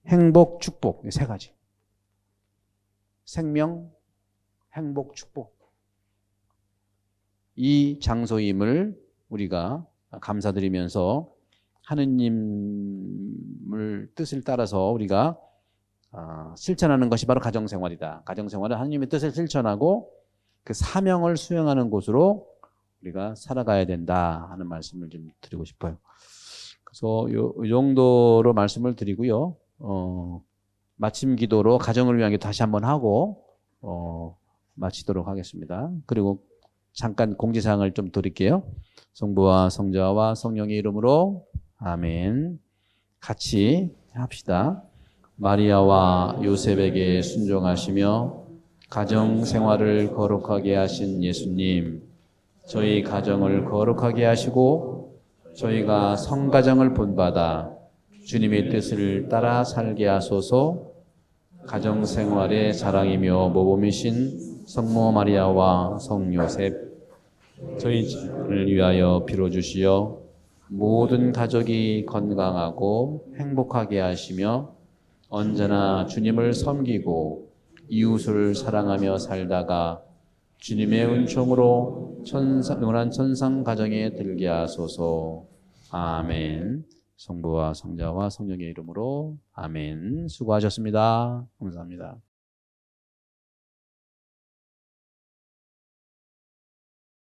행복, 축복 이 세 가지. 생명, 행복, 축복. 이 장소임을 우리가 감사드리면서 하느님을 뜻을 따라서 우리가 실천하는 것이 바로 가정생활이다. 가정생활은 하느님의 뜻을 실천하고 그 사명을 수행하는 곳으로 우리가 살아가야 된다 하는 말씀을 좀 드리고 싶어요. 그래서 이 정도로 말씀을 드리고요. 마침 기도로 가정을 위한 기도 다시 한번 하고 마치도록 하겠습니다. 그리고 잠깐 공지사항을 좀 드릴게요. 성부와 성자와 성령의 이름으로 아멘. 같이 합시다. 마리아와 요셉에게 순종하시며 가정 생활을 거룩하게 하신 예수님, 저희 가정을 거룩하게 하시고 저희가 성가정을 본받아 주님의 뜻을 따라 살게 하소서. 가정 생활의 자랑이며 모범이신 성모 마리아와 성 요셉, 저희를 위하여 빌어주시어 모든 가족이 건강하고 행복하게 하시며 언제나 주님을 섬기고 이웃을 사랑하며 살다가 주님의 은총으로 영원한 천상 가정에 들게 하소서. 아멘. 성부와 성자와 성령의 이름으로 아멘. 수고하셨습니다. 감사합니다.